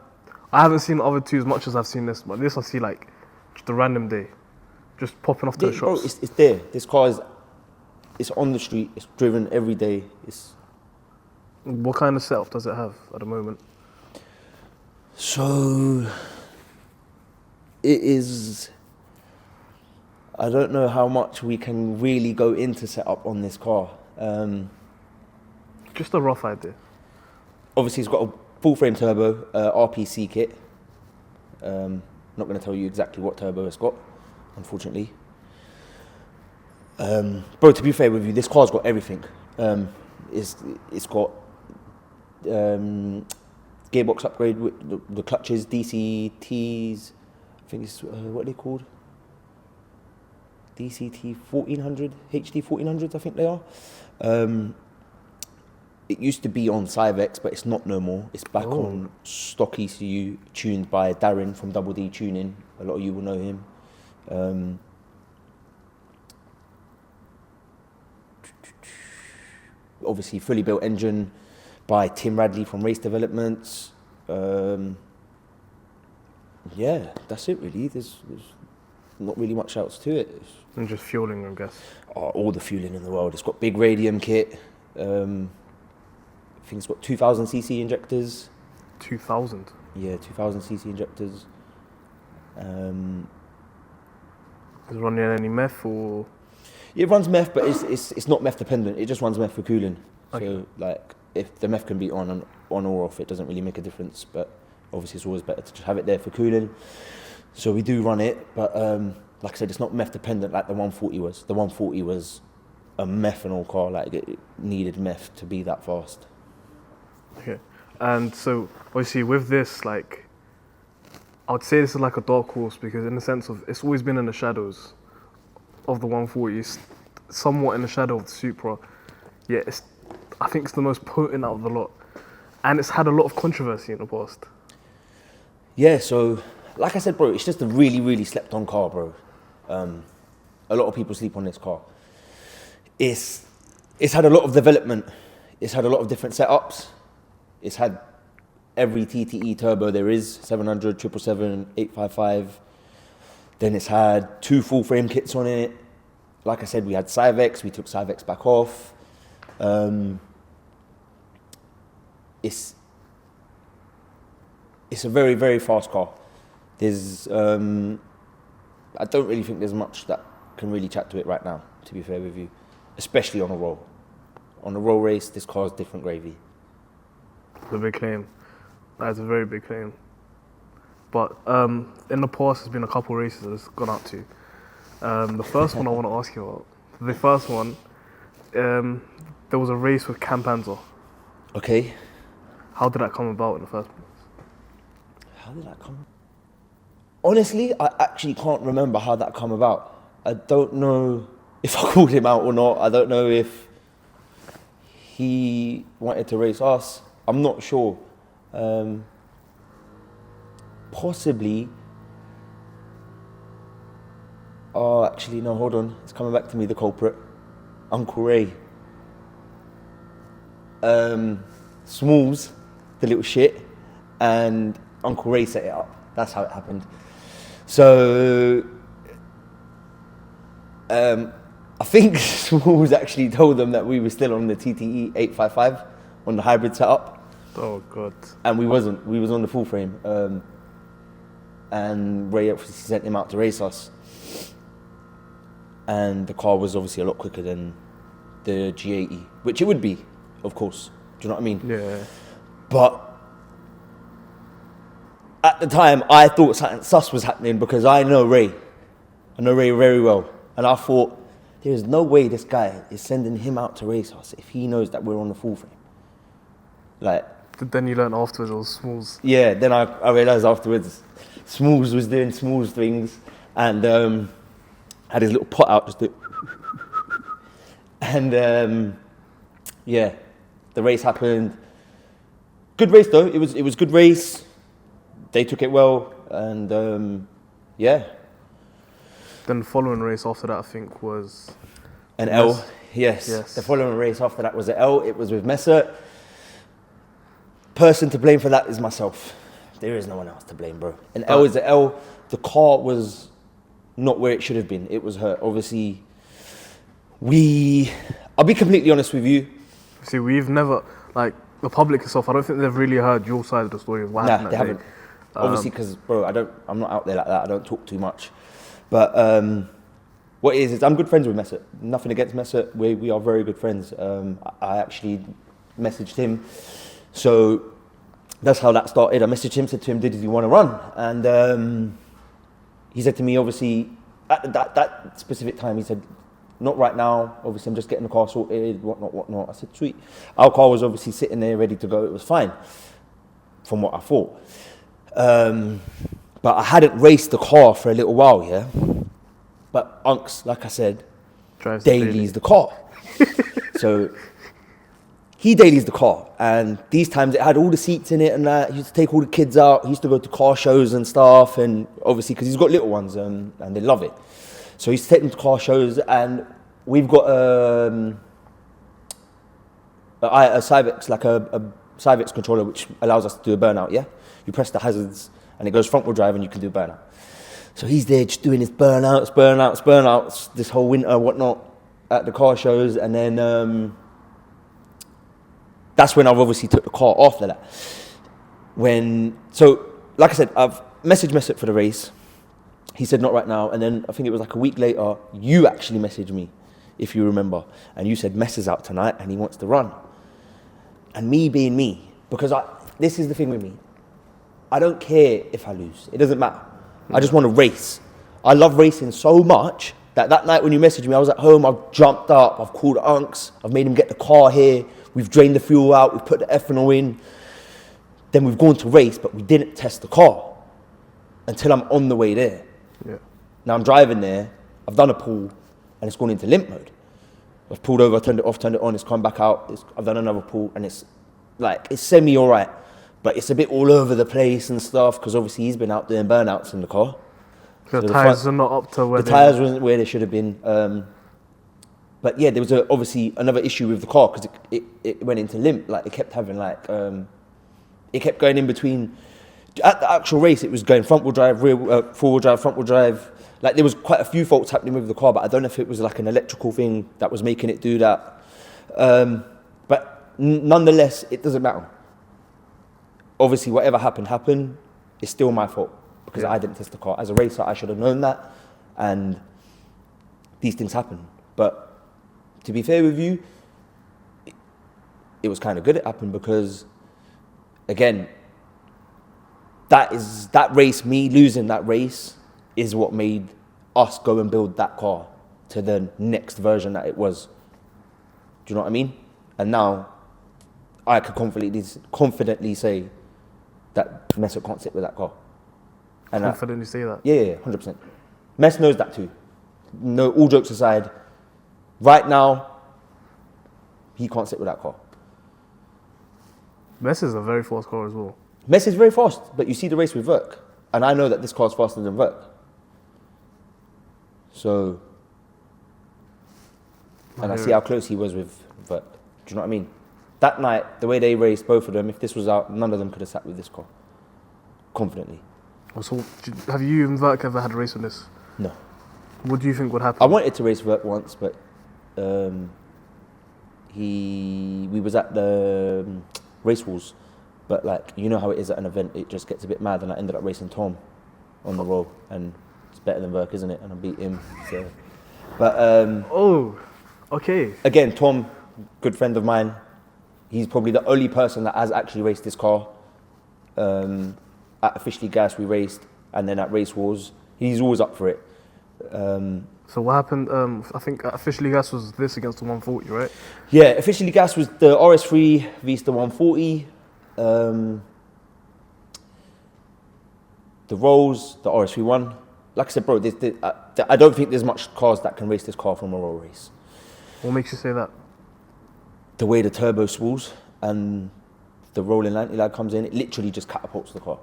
haven't seen the other two as much as I've seen this, but this I see like just a random day, just popping off to the shops. Bro, it's there. This car it's on the street. It's driven every day. What kind of setup does it have at the moment? So it is. I don't know how much we can really go into setup on this car. Just a rough idea. Obviously, it's got a full frame turbo, RPC kit. Not going to tell you exactly what turbo it's got, unfortunately. Bro, to be fair with you, this car's got everything. It's got gearbox upgrade with the clutches, DCTs. I think it's what are they called? DCT 1400, HD 1400s, I think they are. It used to be on Cyvex, but it's not no more. It's back on stock ECU, tuned by Darren from Double D Tuning. A lot of you will know him. Obviously, fully built engine by Tim Radley from Race Developments. Yeah, that's it really. There's not really much else to it. And just fueling, I guess. All the fueling in the world. It's got big radium kit. I think it's got 2000cc injectors. 2000? Yeah, 2000cc injectors. Is it running any meth or? Yeah, it runs meth, but it's not meth dependent. It just runs meth for cooling. Okay. So like, if the meth can be on or off, it doesn't really make a difference. But obviously, it's always better to just have it there for cooling. So we do run it, but like I said, it's not meth dependent like the 140 was. The 140 was a methanol car. Like it needed meth to be that fast. Okay. And so obviously with this, like, I would say this is like a dark horse because in the sense of it's always been in the shadows of the 140, it's somewhat in the shadow of the Supra. Yeah, I think it's the most potent out of the lot. And it's had a lot of controversy in the past. Yeah, so like I said, bro, it's just a really, really slept on car, bro. A lot of people sleep on this car. It's had a lot of development. It's had a lot of different setups. It's had every TTE turbo there is, 700, 777, 855. Then it's had 2 full frame kits on it. Like I said, we had Cyvex, we took Cyvex back off. It's a very, very fast car. There's, I don't really think there's much that can really chat to it right now, to be fair with you, especially on a roll. On a roll race, this car is different gravy. It's a big claim. That's a very big claim. But in the past, there's been a couple races that it's gone out to. The first one I want to ask you about. The first one, there was a race with Campanza. Okay. How did that come about in the first place? How did that come? Honestly, I actually can't remember how that come about. I don't know if I called him out or not. I don't know if he wanted to race us. I'm not sure. Possibly. Oh, actually, no, hold on. It's coming back to me, the culprit. Uncle Ray. Smalls, the little shit, and Uncle Ray set it up. That's how it happened. So I think Smalls actually told them that we were still on the TTE 855 on the hybrid setup. Oh God. And we wasn't. We was on the full frame. And Ray obviously sent him out to race us. And the car was obviously a lot quicker than the G80, which it would be, of course. Do you know what I mean? Yeah. But at the time, I thought something sus was happening because I know Ray. I know Ray very well. And I thought, there is no way this guy is sending him out to race us if he knows that we're on the full frame. Like, But then you learn afterwards it was Smalls. yeah, then I realised afterwards, Smalls was doing Smalls things and had his little pot out just to... And yeah, the race happened. Good race though, it was good race. They took it well and yeah. Then the following race after that I think was... An L, yes. The following race after that was an L, it was with Messer. Person to blame for that is myself. There is no one else to blame, bro. An L is an L. The car was not where it should have been. It was her. Obviously, I'll be completely honest with you. See, we've never, like, the public itself, I don't think they've really heard your side of the story of what happened Nah, that they day. haven't. Obviously, because, bro, I'm not out there like that. I don't talk too much. But what it is I'm good friends with Messer. Nothing against Messer. We are very good friends. I actually messaged him. So that's how that started. I messaged him, said to him, did he want to run? And he said to me, obviously, at that specific time, he said, not right now. Obviously, I'm just getting the car sorted, whatnot. I said, sweet. Our car was obviously sitting there ready to go. It was fine, from what I thought. But I hadn't raced the car for a little while, yeah? But Unks, like I said, dailies the car. So he dailies the car, and these times it had all the seats in it and that. He used to take all the kids out. He used to go to car shows and stuff, and obviously because he's got little ones and they love it. So he used to take them to car shows, and we've got a Cyvex, like a Cyvex controller, which allows us to do a burnout, yeah? You press the hazards, and it goes front-wheel drive, and you can do a burnout. So he's there just doing his burnouts, this whole winter, whatnot, at the car shows, and then that's when I've obviously took the car after that. So, like I said, I've messaged Mesut for the race. He said, not right now. And then I think it was like a week later, you actually messaged me, if you remember. And you said, Mess is out tonight and he wants to run. And me being me, because this is the thing with me. I don't care if I lose. It doesn't matter. I just want to race. I love racing so much that night when you messaged me, I was at home, I've jumped up, I've called Unks, I've made him get the car here, we've drained the fuel out, we've put the ethanol in. Then we've gone to race, but we didn't test the car until I'm on the way there. Yeah. Now I'm driving there, I've done a pull, and it's gone into limp mode. I've pulled over, turned it off, turned it on, it's come back out, I've done another pull, and it's semi all right, but it's a bit all over the place and stuff, because obviously he's been out doing burnouts in the car. So the tyres are not up to where the tyres wasn't where they should have been. But yeah, there was obviously another issue with the car, because it went into limp, like it kept having it kept going in between. At the actual race, it was going front-wheel drive, four-wheel drive, front-wheel drive. Like there was quite a few faults happening with the car, but I don't know if it was like an electrical thing that was making it do that. But nonetheless, it doesn't matter. Obviously, whatever happened. It's still my fault because I didn't test the car. As a racer, I should have known that, and these things happen. But to be fair with you, it was kind of good it happened because, again, that race, me losing that race, is what made us go and build that car to the next version that it was. Do you know what I mean? And now I could confidently say that Mesut can't sit with that car. And confidently say that? Yeah, 100%. Mess knows that too. No, all jokes aside, right now, he can't sit with that car. Mess is a very fast car as well. Mess is very fast, but you see the race with Verk. And I know that this car's faster than Verk. So, and I see how close he was with Verk. Do you know what I mean? that night, the way they raced, both of them, if this was out, none of them could have sat with this car. Confidently. So, have you and Verk ever had a race on this? No. What do you think would happen? I wanted to race Verk once, but we was at the race walls, but like, you know how it is at an event, it just gets a bit mad, and I ended up racing Tom on the roll, and it's better than Verk, isn't it? And I beat him. So. But oh, okay. Again, Tom, good friend of mine. He's probably the only person that has actually raced this car. At Officially Gas we raced, and then at Race Wars, he's always up for it. So what happened? I think Officially Gas was this against the 140, right? Yeah, Officially Gas was the RS3 vs the 140. The Rolls, the RS3 won. Like I said, bro, I don't think there's much cars that can race this car from a roll race. What makes you say that? The way the turbo swools and the rolling anti-lag comes in, it literally just catapults the car.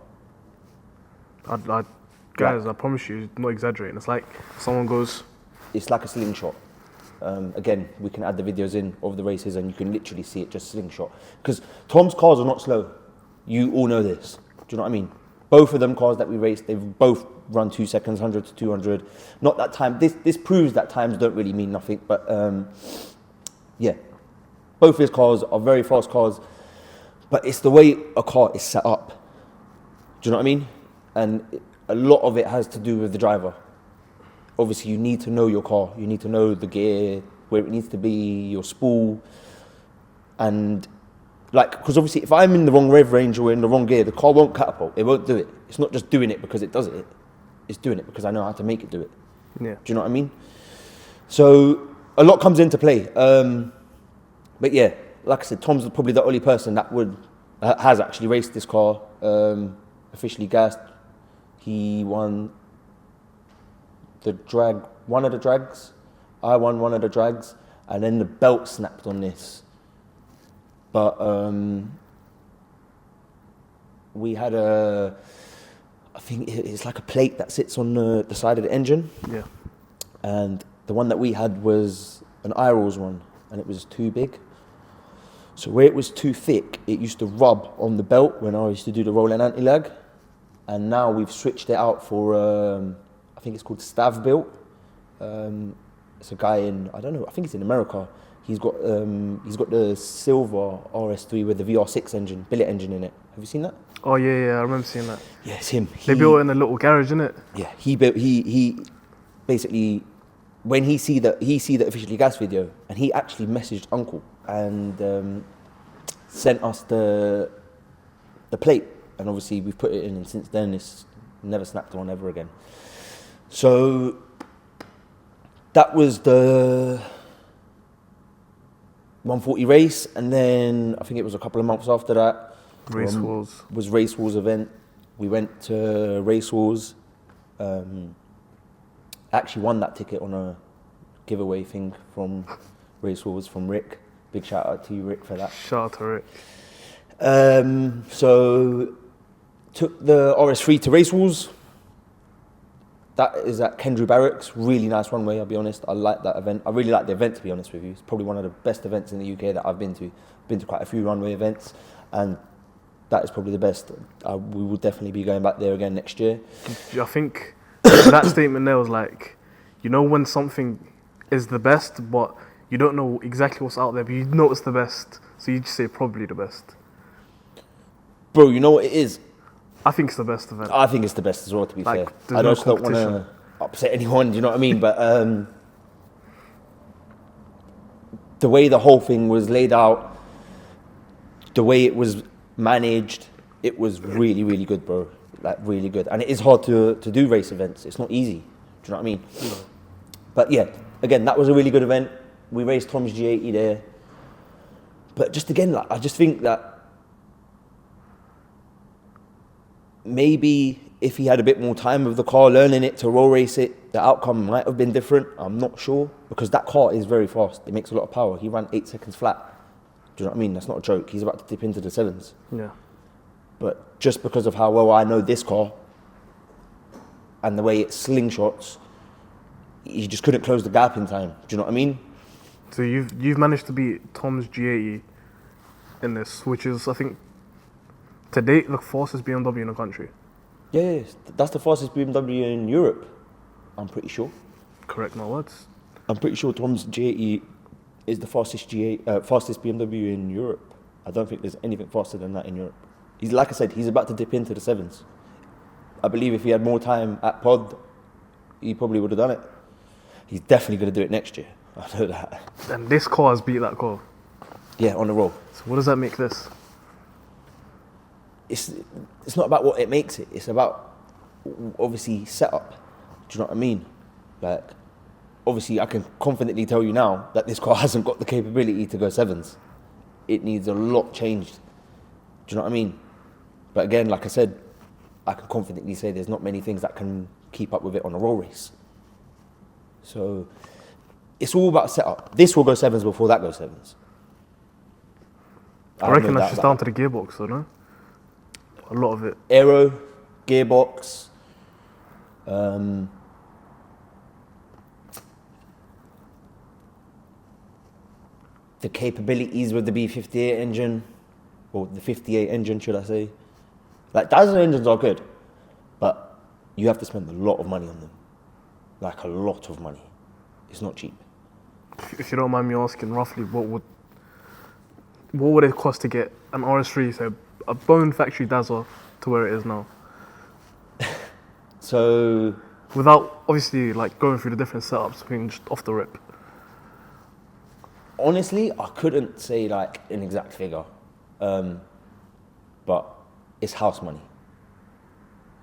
Guys, I promise you, not exaggerating. It's like someone goes... It's like a slingshot. Again, we can add the videos in of the races and you can literally see it just slingshot. Because Tom's cars are not slow. You all know this. Do you know what I mean? Both of them cars that we raced, they've both run 2 seconds, 100 to 200. Not that time. This proves that times don't really mean nothing. But yeah, both his cars are very fast cars. But it's the way a car is set up. Do you know what I mean? And a lot of it has to do with the driver. Obviously, you need to know your car. You need to know the gear, where it needs to be, your spool. And like, because obviously if I'm in the wrong rev range or in the wrong gear, the car won't catapult. It won't do it. It's not just doing it because it does it. It's doing it because I know how to make it do it. Yeah. Do you know what I mean? So a lot comes into play. But yeah, like I said, Tom's probably the only person that has actually raced this car, Officially Gassed. He won one of the drags. I won one of the drags, and then the belt snapped on this. But we had I think it's like a plate that sits on the side of the engine. Yeah. And the one that we had was an Irals one, and it was too big. So where it was too thick, it used to rub on the belt when I used to do the roll and anti-lag. And now we've switched it out for, I think it's called Stav Built. It's a guy I don't know, I think he's in America. He's got the silver RS3 with the VR6 engine, billet engine in it. Have you seen that? Oh yeah, I remember seeing that. Yeah, it's him. They built it in a little garage, innit? Yeah, he basically, when he see the Officially Gas video, and he actually messaged Uncle and sent us the plate. And obviously we've put it in, and since then it's never snapped on ever again. So that was the 140 race, and then I think it was a couple of months after that. Race Wars. Was Race Wars event. We went to Race Wars. Actually won that ticket on a giveaway thing from Race Wars from Rick. Big shout out to you, Rick, for that. Shout out to Rick. So took the RS3 to Race Wars. That is at Kendrew Barracks. Really nice runway, I'll be honest. I like that event. I really like the event, to be honest with you. It's probably one of the best events in the UK that I've been to. Been to quite a few runway events, and that is probably the best. We will definitely be going back there again next year. I think that statement there was like, you know when something is the best, but you don't know exactly what's out there, but you know it's the best, so you just say probably the best. Bro, you know what it is? I think it's the best event. I think it's the best as well, to be fair. I no just don't want to upset anyone, do you know what I mean? But the way the whole thing was laid out, the way it was managed, it was really, really good, bro. Like, really good. And it is hard to do race events. It's not easy. Do you know what I mean? No. But yeah, again, that was a really good event. We raced Tom's G80 there. But just again, like, I just think that maybe if he had a bit more time with the car, learning it to roll race it, the outcome might have been different. I'm not sure, because that car is very fast. It makes a lot of power. He ran 8 seconds flat. Do you know what I mean? That's not a joke. He's about to dip into the 7s. Yeah. But just because of how well I know this car and the way it slingshots, he just couldn't close the gap in time. Do you know what I mean? So you've managed to beat Tom's G80 in this, which is, I think, to date, the fastest BMW in the country. Yeah, that's the fastest BMW in Europe, I'm pretty sure. Correct my words. I'm pretty sure Tom's G80 is the fastest fastest BMW in Europe. I don't think there's anything faster than that in Europe. He's, like I said, he's about to dip into the 7s. I believe if he had more time at Pod, he probably would have done it. He's definitely going to do it next year. I know that. And this car has beat that car. Yeah, on the roll. So what does that make this? It's not about what it makes it. It's about, obviously, setup. Do you know what I mean? Like, obviously, I can confidently tell you now that this car hasn't got the capability to go 7s. It needs a lot changed. Do you know what I mean? But again, like I said, I can confidently say there's not many things that can keep up with it on a roll race. So it's all about setup. This will go 7s before that goes 7s. I reckon that's just down to the gearbox, though, no? A lot of it. Aero, gearbox, the capabilities with the B58 engine, or the 58 engine, should I say. Like, Dazzler engines are good, but you have to spend a lot of money on them. Like, a lot of money. It's not cheap. If you don't mind me asking, roughly, what would it cost to get an RS3, so a bone factory Dazzler, to where it is now? So, without, obviously, like, going through the different setups, being just off the rip. honestly, I couldn't say like an exact figure, but it's house money.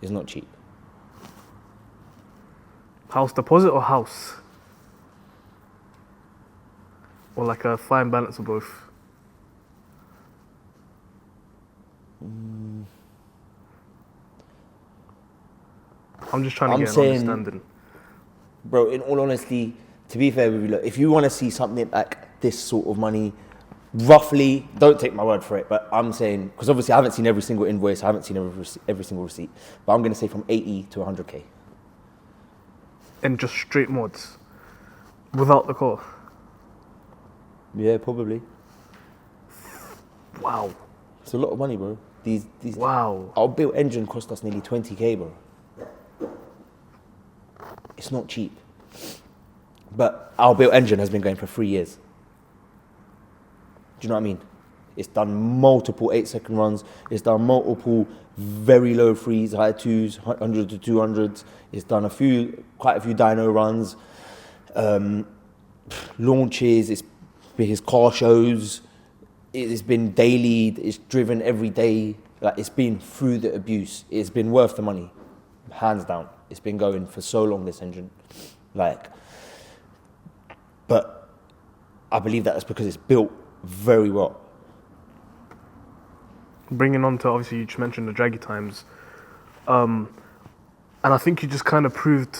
It's not cheap. House deposit or house? Or like a fine balance of both? I'm just trying to get an understanding. Bro, in all honesty, to be fair with you, look, if you want to see something like this sort of money, roughly, don't take my word for it, but I'm saying, because obviously I haven't seen every single invoice, I haven't seen every single receipt, but I'm going to say from 80 to 100K. And just straight mods? Without the car? Yeah, probably. Wow. It's a lot of money, bro. These wow. Our built engine cost us nearly 20K, bro. It's not cheap. But our built engine has been going for 3 years. Do you know what I mean? It's done multiple 8-second runs. It's done multiple very low threes, high twos, 100 to 200s. It's done quite a few dyno runs, launches. It's been his car shows. It's been daily. It's driven every day. Like, it's been through the abuse. It's been worth the money, hands down. It's been going for so long, this engine. But I believe that it's because it's built very well. Bringing on to, obviously, you just mentioned the draggy times. And I think you just kind of proved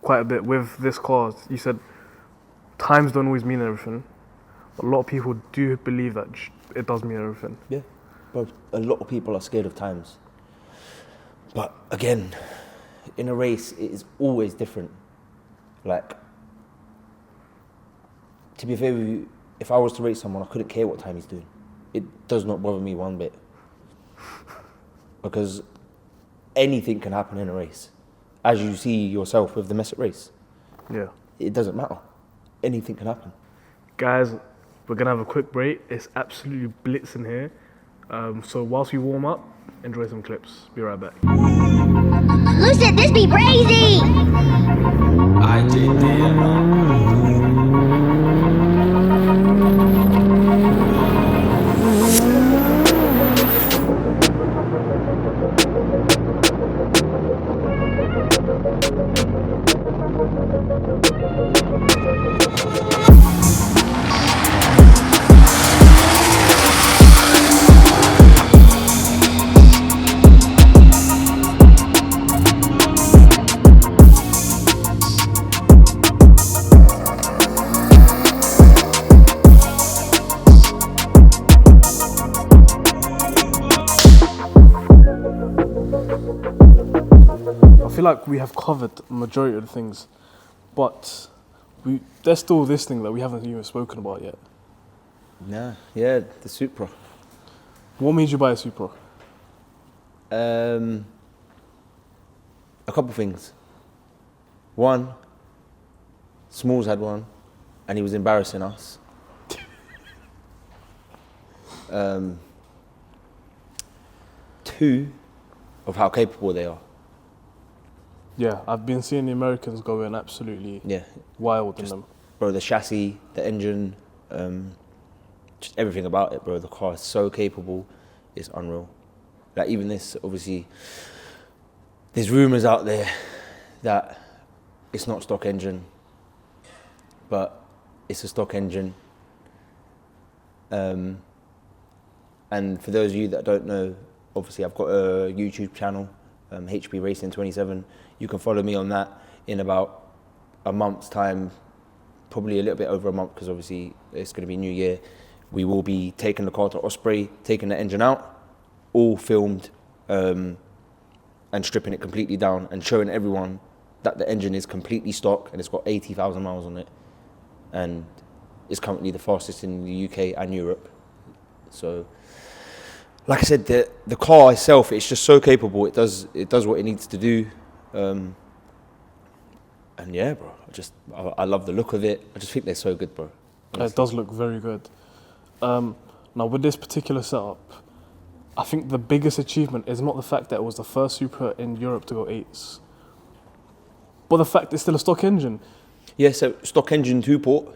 quite a bit with this car. You said times don't always mean everything. A lot of people do believe that it does mean everything. Yeah, but a lot of people are scared of times. But again, in a race, it is always different. Like, to be fair with you, if I was to race someone, I couldn't care what time he's doing. It does not bother me one bit. Because anything can happen in a race. As you see yourself with the Messet race. Yeah. It doesn't matter. Anything can happen. Guys, we're going to have a quick break. It's absolutely blitzing here. So whilst we warm up, enjoy some clips. Be right back. Lucid, this be crazy! I did I feel like we have covered the majority of the things, but there's still this thing that we haven't even spoken about yet. Yeah, the Supra. What made you buy a Supra? A couple things. One, Smalls had one, and he was embarrassing us. Two, of how capable they are. Yeah, I've been seeing the Americans going absolutely Yeah, wild in them. bro, the chassis, the engine, just everything about it, bro. The car is so capable, it's unreal. Like even this, obviously, there's rumours out there that it's not stock engine, but it's a stock engine. And for those of you that don't know, obviously I've got a YouTube channel, HP Racing 27. You can follow me on that in about a month's time, probably a little bit over a month, because obviously it's going to be New Year. We will be taking the car to Osprey, taking the engine out, all filmed, and stripping it completely down and showing everyone that the engine is completely stock and it's got 80,000 miles on it, and it's currently the fastest in the UK and Europe. So, like I said, the car itself, it's just so capable. It does what it needs to do. And yeah, bro, I love the look of it. I just think they're so good, bro. It does look very good. Now, with this particular setup, I think the biggest achievement is not the fact that it was the first Supra in Europe to go 8s, but the fact it's still a stock engine. Yeah, so stock engine 2-port.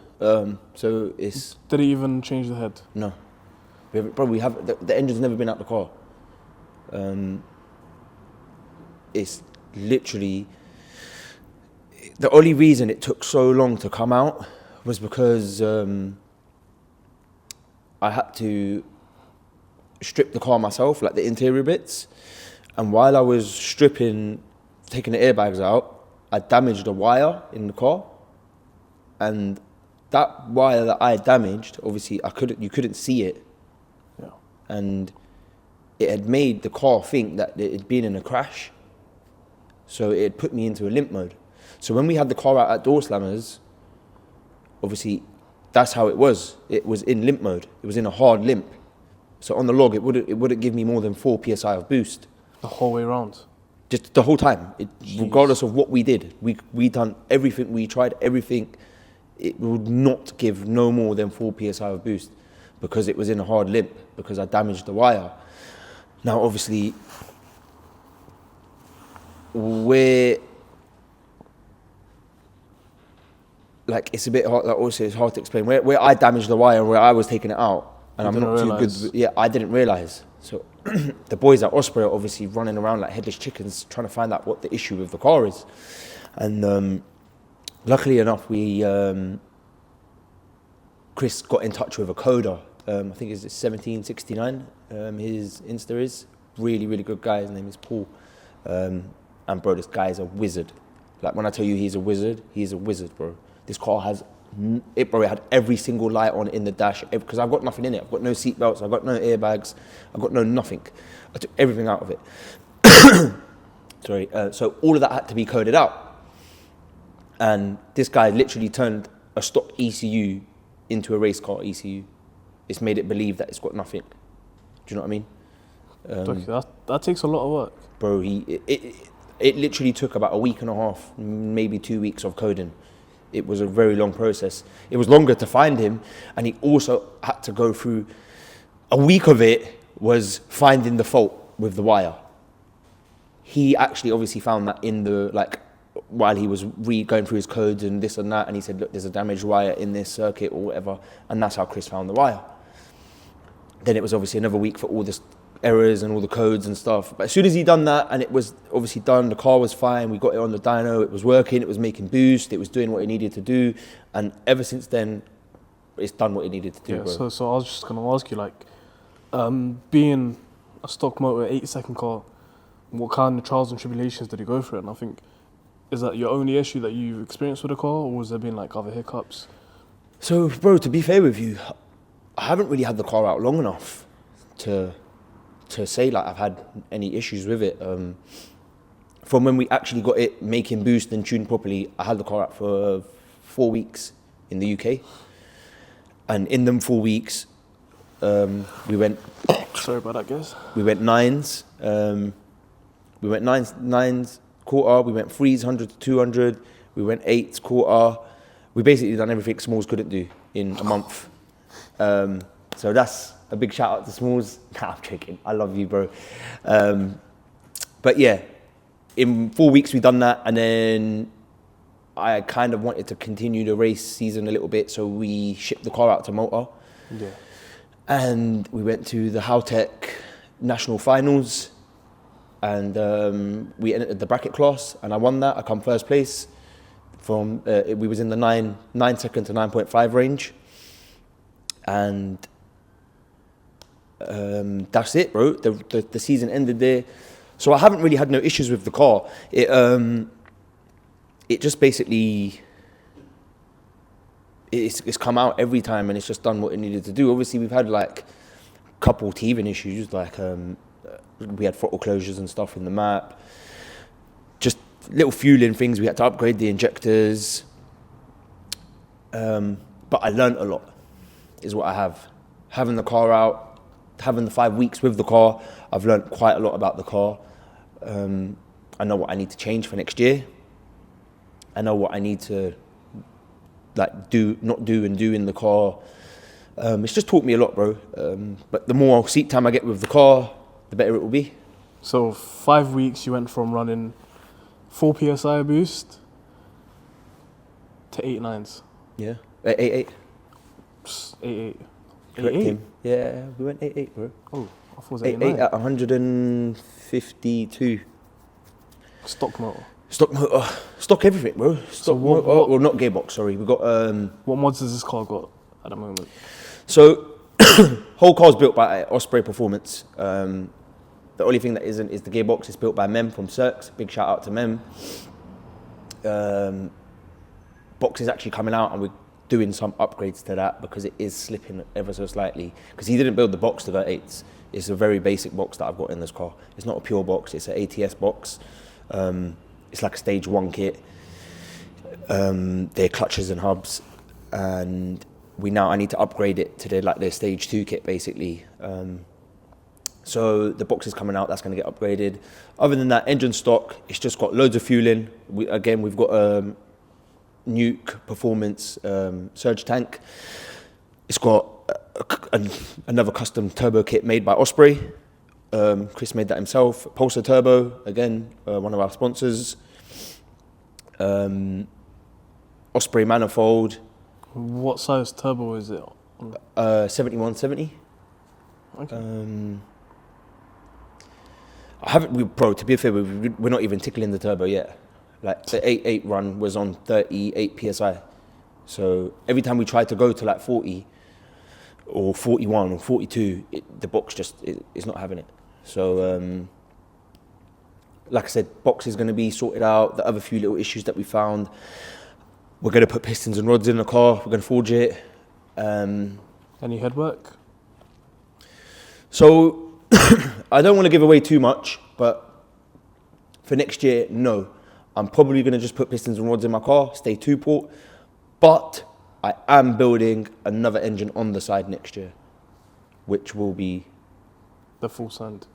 So it's... Did it even change the head? No. We have the engine's never been out the car. It's literally... The only reason it took so long to come out was because I had to strip the car myself, like the interior bits. And while I was stripping, taking the airbags out, I damaged a wire in the car. And that wire that I damaged, obviously you couldn't see it. Yeah. And it had made the car think that it had been in a crash. So it had put me into a limp mode. So when we had the car out at door slammers, obviously that's how it was. It was in limp mode. It was in a hard limp. So on the log, it wouldn't give me more than 4 PSI of boost. The whole way around? Just the whole time. Regardless of what we did. We done everything, we tried everything. It would not give no more than 4 PSI of boost because it was in a hard limp, because I damaged the wire. Now, obviously, it's a bit hard, like also it's hard to explain. Where I damaged the wire and where I was taking it out, and I'm not too good. Yeah, I didn't realise. So the boys at Osprey are obviously running around like headless chickens trying to find out what the issue with the car is. And luckily enough, Chris got in touch with a coder. I think it's 1769. His Insta is really, really good guy. His name is Paul. And bro, this guy is a wizard. Like when I tell you he's a wizard, bro. This car has, it had every single light on in the dash, because I've got nothing in it. I've got no seat belts, I've got no airbags, I've got no nothing. I took everything out of it. Sorry, so all of that had to be coded out. And this guy literally turned a stock ECU into a race car ECU. It's made it believe that it's got nothing. Do you know what I mean? That takes a lot of work. Bro, it literally took about a week and a half, maybe 2 weeks of coding. It was a very long process. It was longer to find him, and he also had to go through, a week of it was finding the fault with the wire. He actually obviously found that in the, while he was going through his codes and this and that, and he said, look, there's a damaged wire in this circuit or whatever, and that's how Chris found the wire. Then it was obviously another week for all this errors and all the codes and stuff. But as soon as he done that, and it was obviously done, the car was fine, we got it on the dyno, it was working, it was making boost, it was doing what it needed to do, and ever since then, it's done what it needed to do, Yeah, bro. so I was just going to ask you, being a stock motor 8-second car, what kind of trials and tribulations did you go through? And I think, is that your only issue that you've experienced with the car, or has there been other hiccups? So, bro, to be fair with you, I haven't really had the car out long enough to say I've had any issues with it. From when we actually got it making boost and tuned properly, I had the car out for 4 weeks in the UK. And in them 4 weeks, We went Sorry about that, guys. we went nines. We went nines quarter. We went threes, 100 to 200. We went eights quarter. We basically done everything Smalls couldn't do in a month. So that's a big shout out to Smalls. Nah, I'm joking. I love you, bro. But yeah, in 4 weeks we done that, and then I kind of wanted to continue the race season a little bit, so we shipped the car out to Malta. Yeah. And we went to the Howtech National Finals, and we entered the bracket class, and I won that. I come first place. From we was in the 9 second to 9.5 range, and that's it, bro. The season ended there, so I haven't really had no issues with the car. It just basically it's come out every time, and it's just done what it needed to do. Obviously, we've had like a couple teething issues, like we had throttle closures and stuff in the map. Just little fueling things. We had to upgrade the injectors. But I learned a lot, is what I have. Having the car out, having the 5 weeks with the car, I've learned quite a lot about the car. I know what I need to change for next year. I know what I need to not do in the car. It's just taught me a lot, bro. But the more seat time I get with the car, the better it will be. So 5 weeks, you went from running 4 PSI boost to 8 nines. Yeah. 8.8. 8.8. Correct 8.8? him. Yeah, we went 8.8, bro. Oh, I thought it was 8.8 8.9. at 152. Stock motor. Stock motor. Stock everything, bro. Stock what- motor. Well, not gearbox, sorry. We got... What mods has this car got at the moment? So, whole car's built by Osprey Performance. The only thing that isn't is the gearbox. It's built by Mem from Cirques. Big shout out to Mem. Box is actually coming out, and we're doing some upgrades to that because it is slipping ever so slightly. Because he didn't build the box to the 8s. It's a very basic box that I've got in this car. It's not a pure box. It's an ATS box. It's like a stage 1 kit. They're clutches and hubs, and I need to upgrade it to their stage 2 kit basically. So the box is coming out, that's going to get upgraded. Other than that, engine stock, it's just got loads of fueling. We've got a Nuke Performance surge tank. It's got another custom turbo kit made by Osprey. Chris made that himself. Pulsar Turbo, again, one of our sponsors. Osprey manifold. What size turbo is it? 7170. Okay. To be fair, we're not even tickling the turbo yet. Like the 8.8 run was on 38 PSI. So every time we try to go to like 40 or 41 or 42, the box just is not having it. So like I said, box is going to be sorted out. The other few little issues that we found, we're going to put pistons and rods in the car. We're going to forge it. Any head work? So I don't want to give away too much, but for next year, no. I'm probably going to just put pistons and rods in my car, stay 2-port, but I am building another engine on the side next year, which will be The full sand.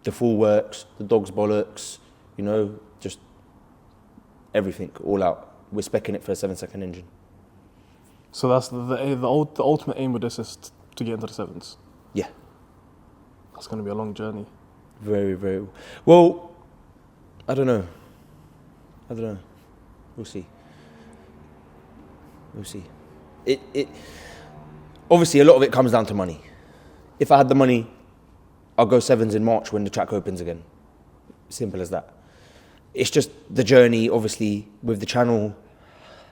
the full works, the dog's bollocks, just everything, all out. We're speccing it for a 7-second engine. So that's the ultimate aim with this is to get into the 7s. Yeah, That's going to be a long journey. very, very well. I don't know. We'll see. It obviously a lot of it comes down to money. If I had the money, I'll go 7s in March when the track opens again. Simple as that. It's just the journey, obviously, with the channel,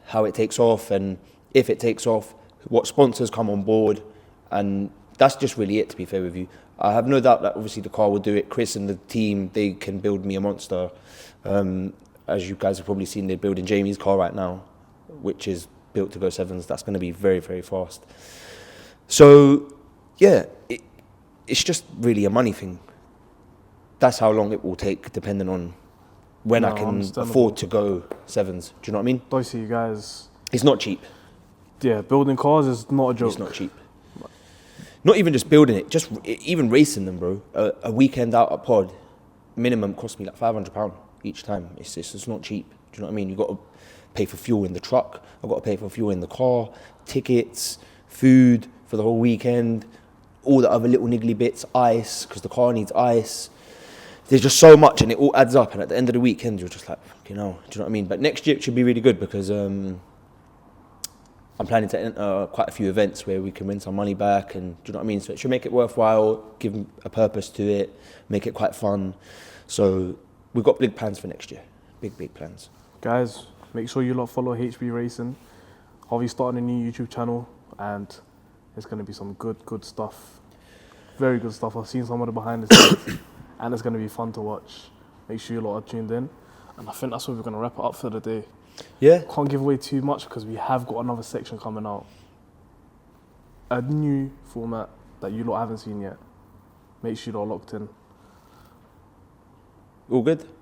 how it takes off, and if it takes off, what sponsors come on board, and that's just really it, to be fair with you. I have no doubt that obviously the car will do it. Chris and the team, they can build me a monster. As you guys have probably seen, they're building Jamie's car right now, which is built to go 7s. That's going to be very, very fast. So, yeah, it's just really a money thing. That's how long it will take, depending on when I can understandable. afford to go 7s. Do you know what I mean? Obviously, you guys, It's not cheap. building cars is not a joke. It's not cheap. not even just building it, just even racing them, bro. A weekend out at pod, minimum cost me like £500 each time. It's not cheap. Do you know what I mean? You got to pay for fuel in the truck. I've got to pay for fuel in the car, tickets, food for the whole weekend, all the other little niggly bits, ice, because the car needs ice. There's just so much, and it all adds up. And at the end of the weekend, you're just like, you know, do you know what I mean? But next year it should be really good because I'm planning to enter quite a few events where we can win some money back, and do you know what I mean? So it should make it worthwhile, give a purpose to it, make it quite fun. So we've got big plans for next year, big plans. Guys, make sure you lot follow HB Racing. Harvey started a new YouTube channel, and it's going to be some good stuff. Very good stuff. I've seen some of the behind the scenes, and it's going to be fun to watch. Make sure you lot are tuned in. And I think that's where we're going to wrap it up for the day. Yeah. Can't give away too much because we have got another section coming out. A new format that you lot haven't seen yet. Make sure you're locked in. All good?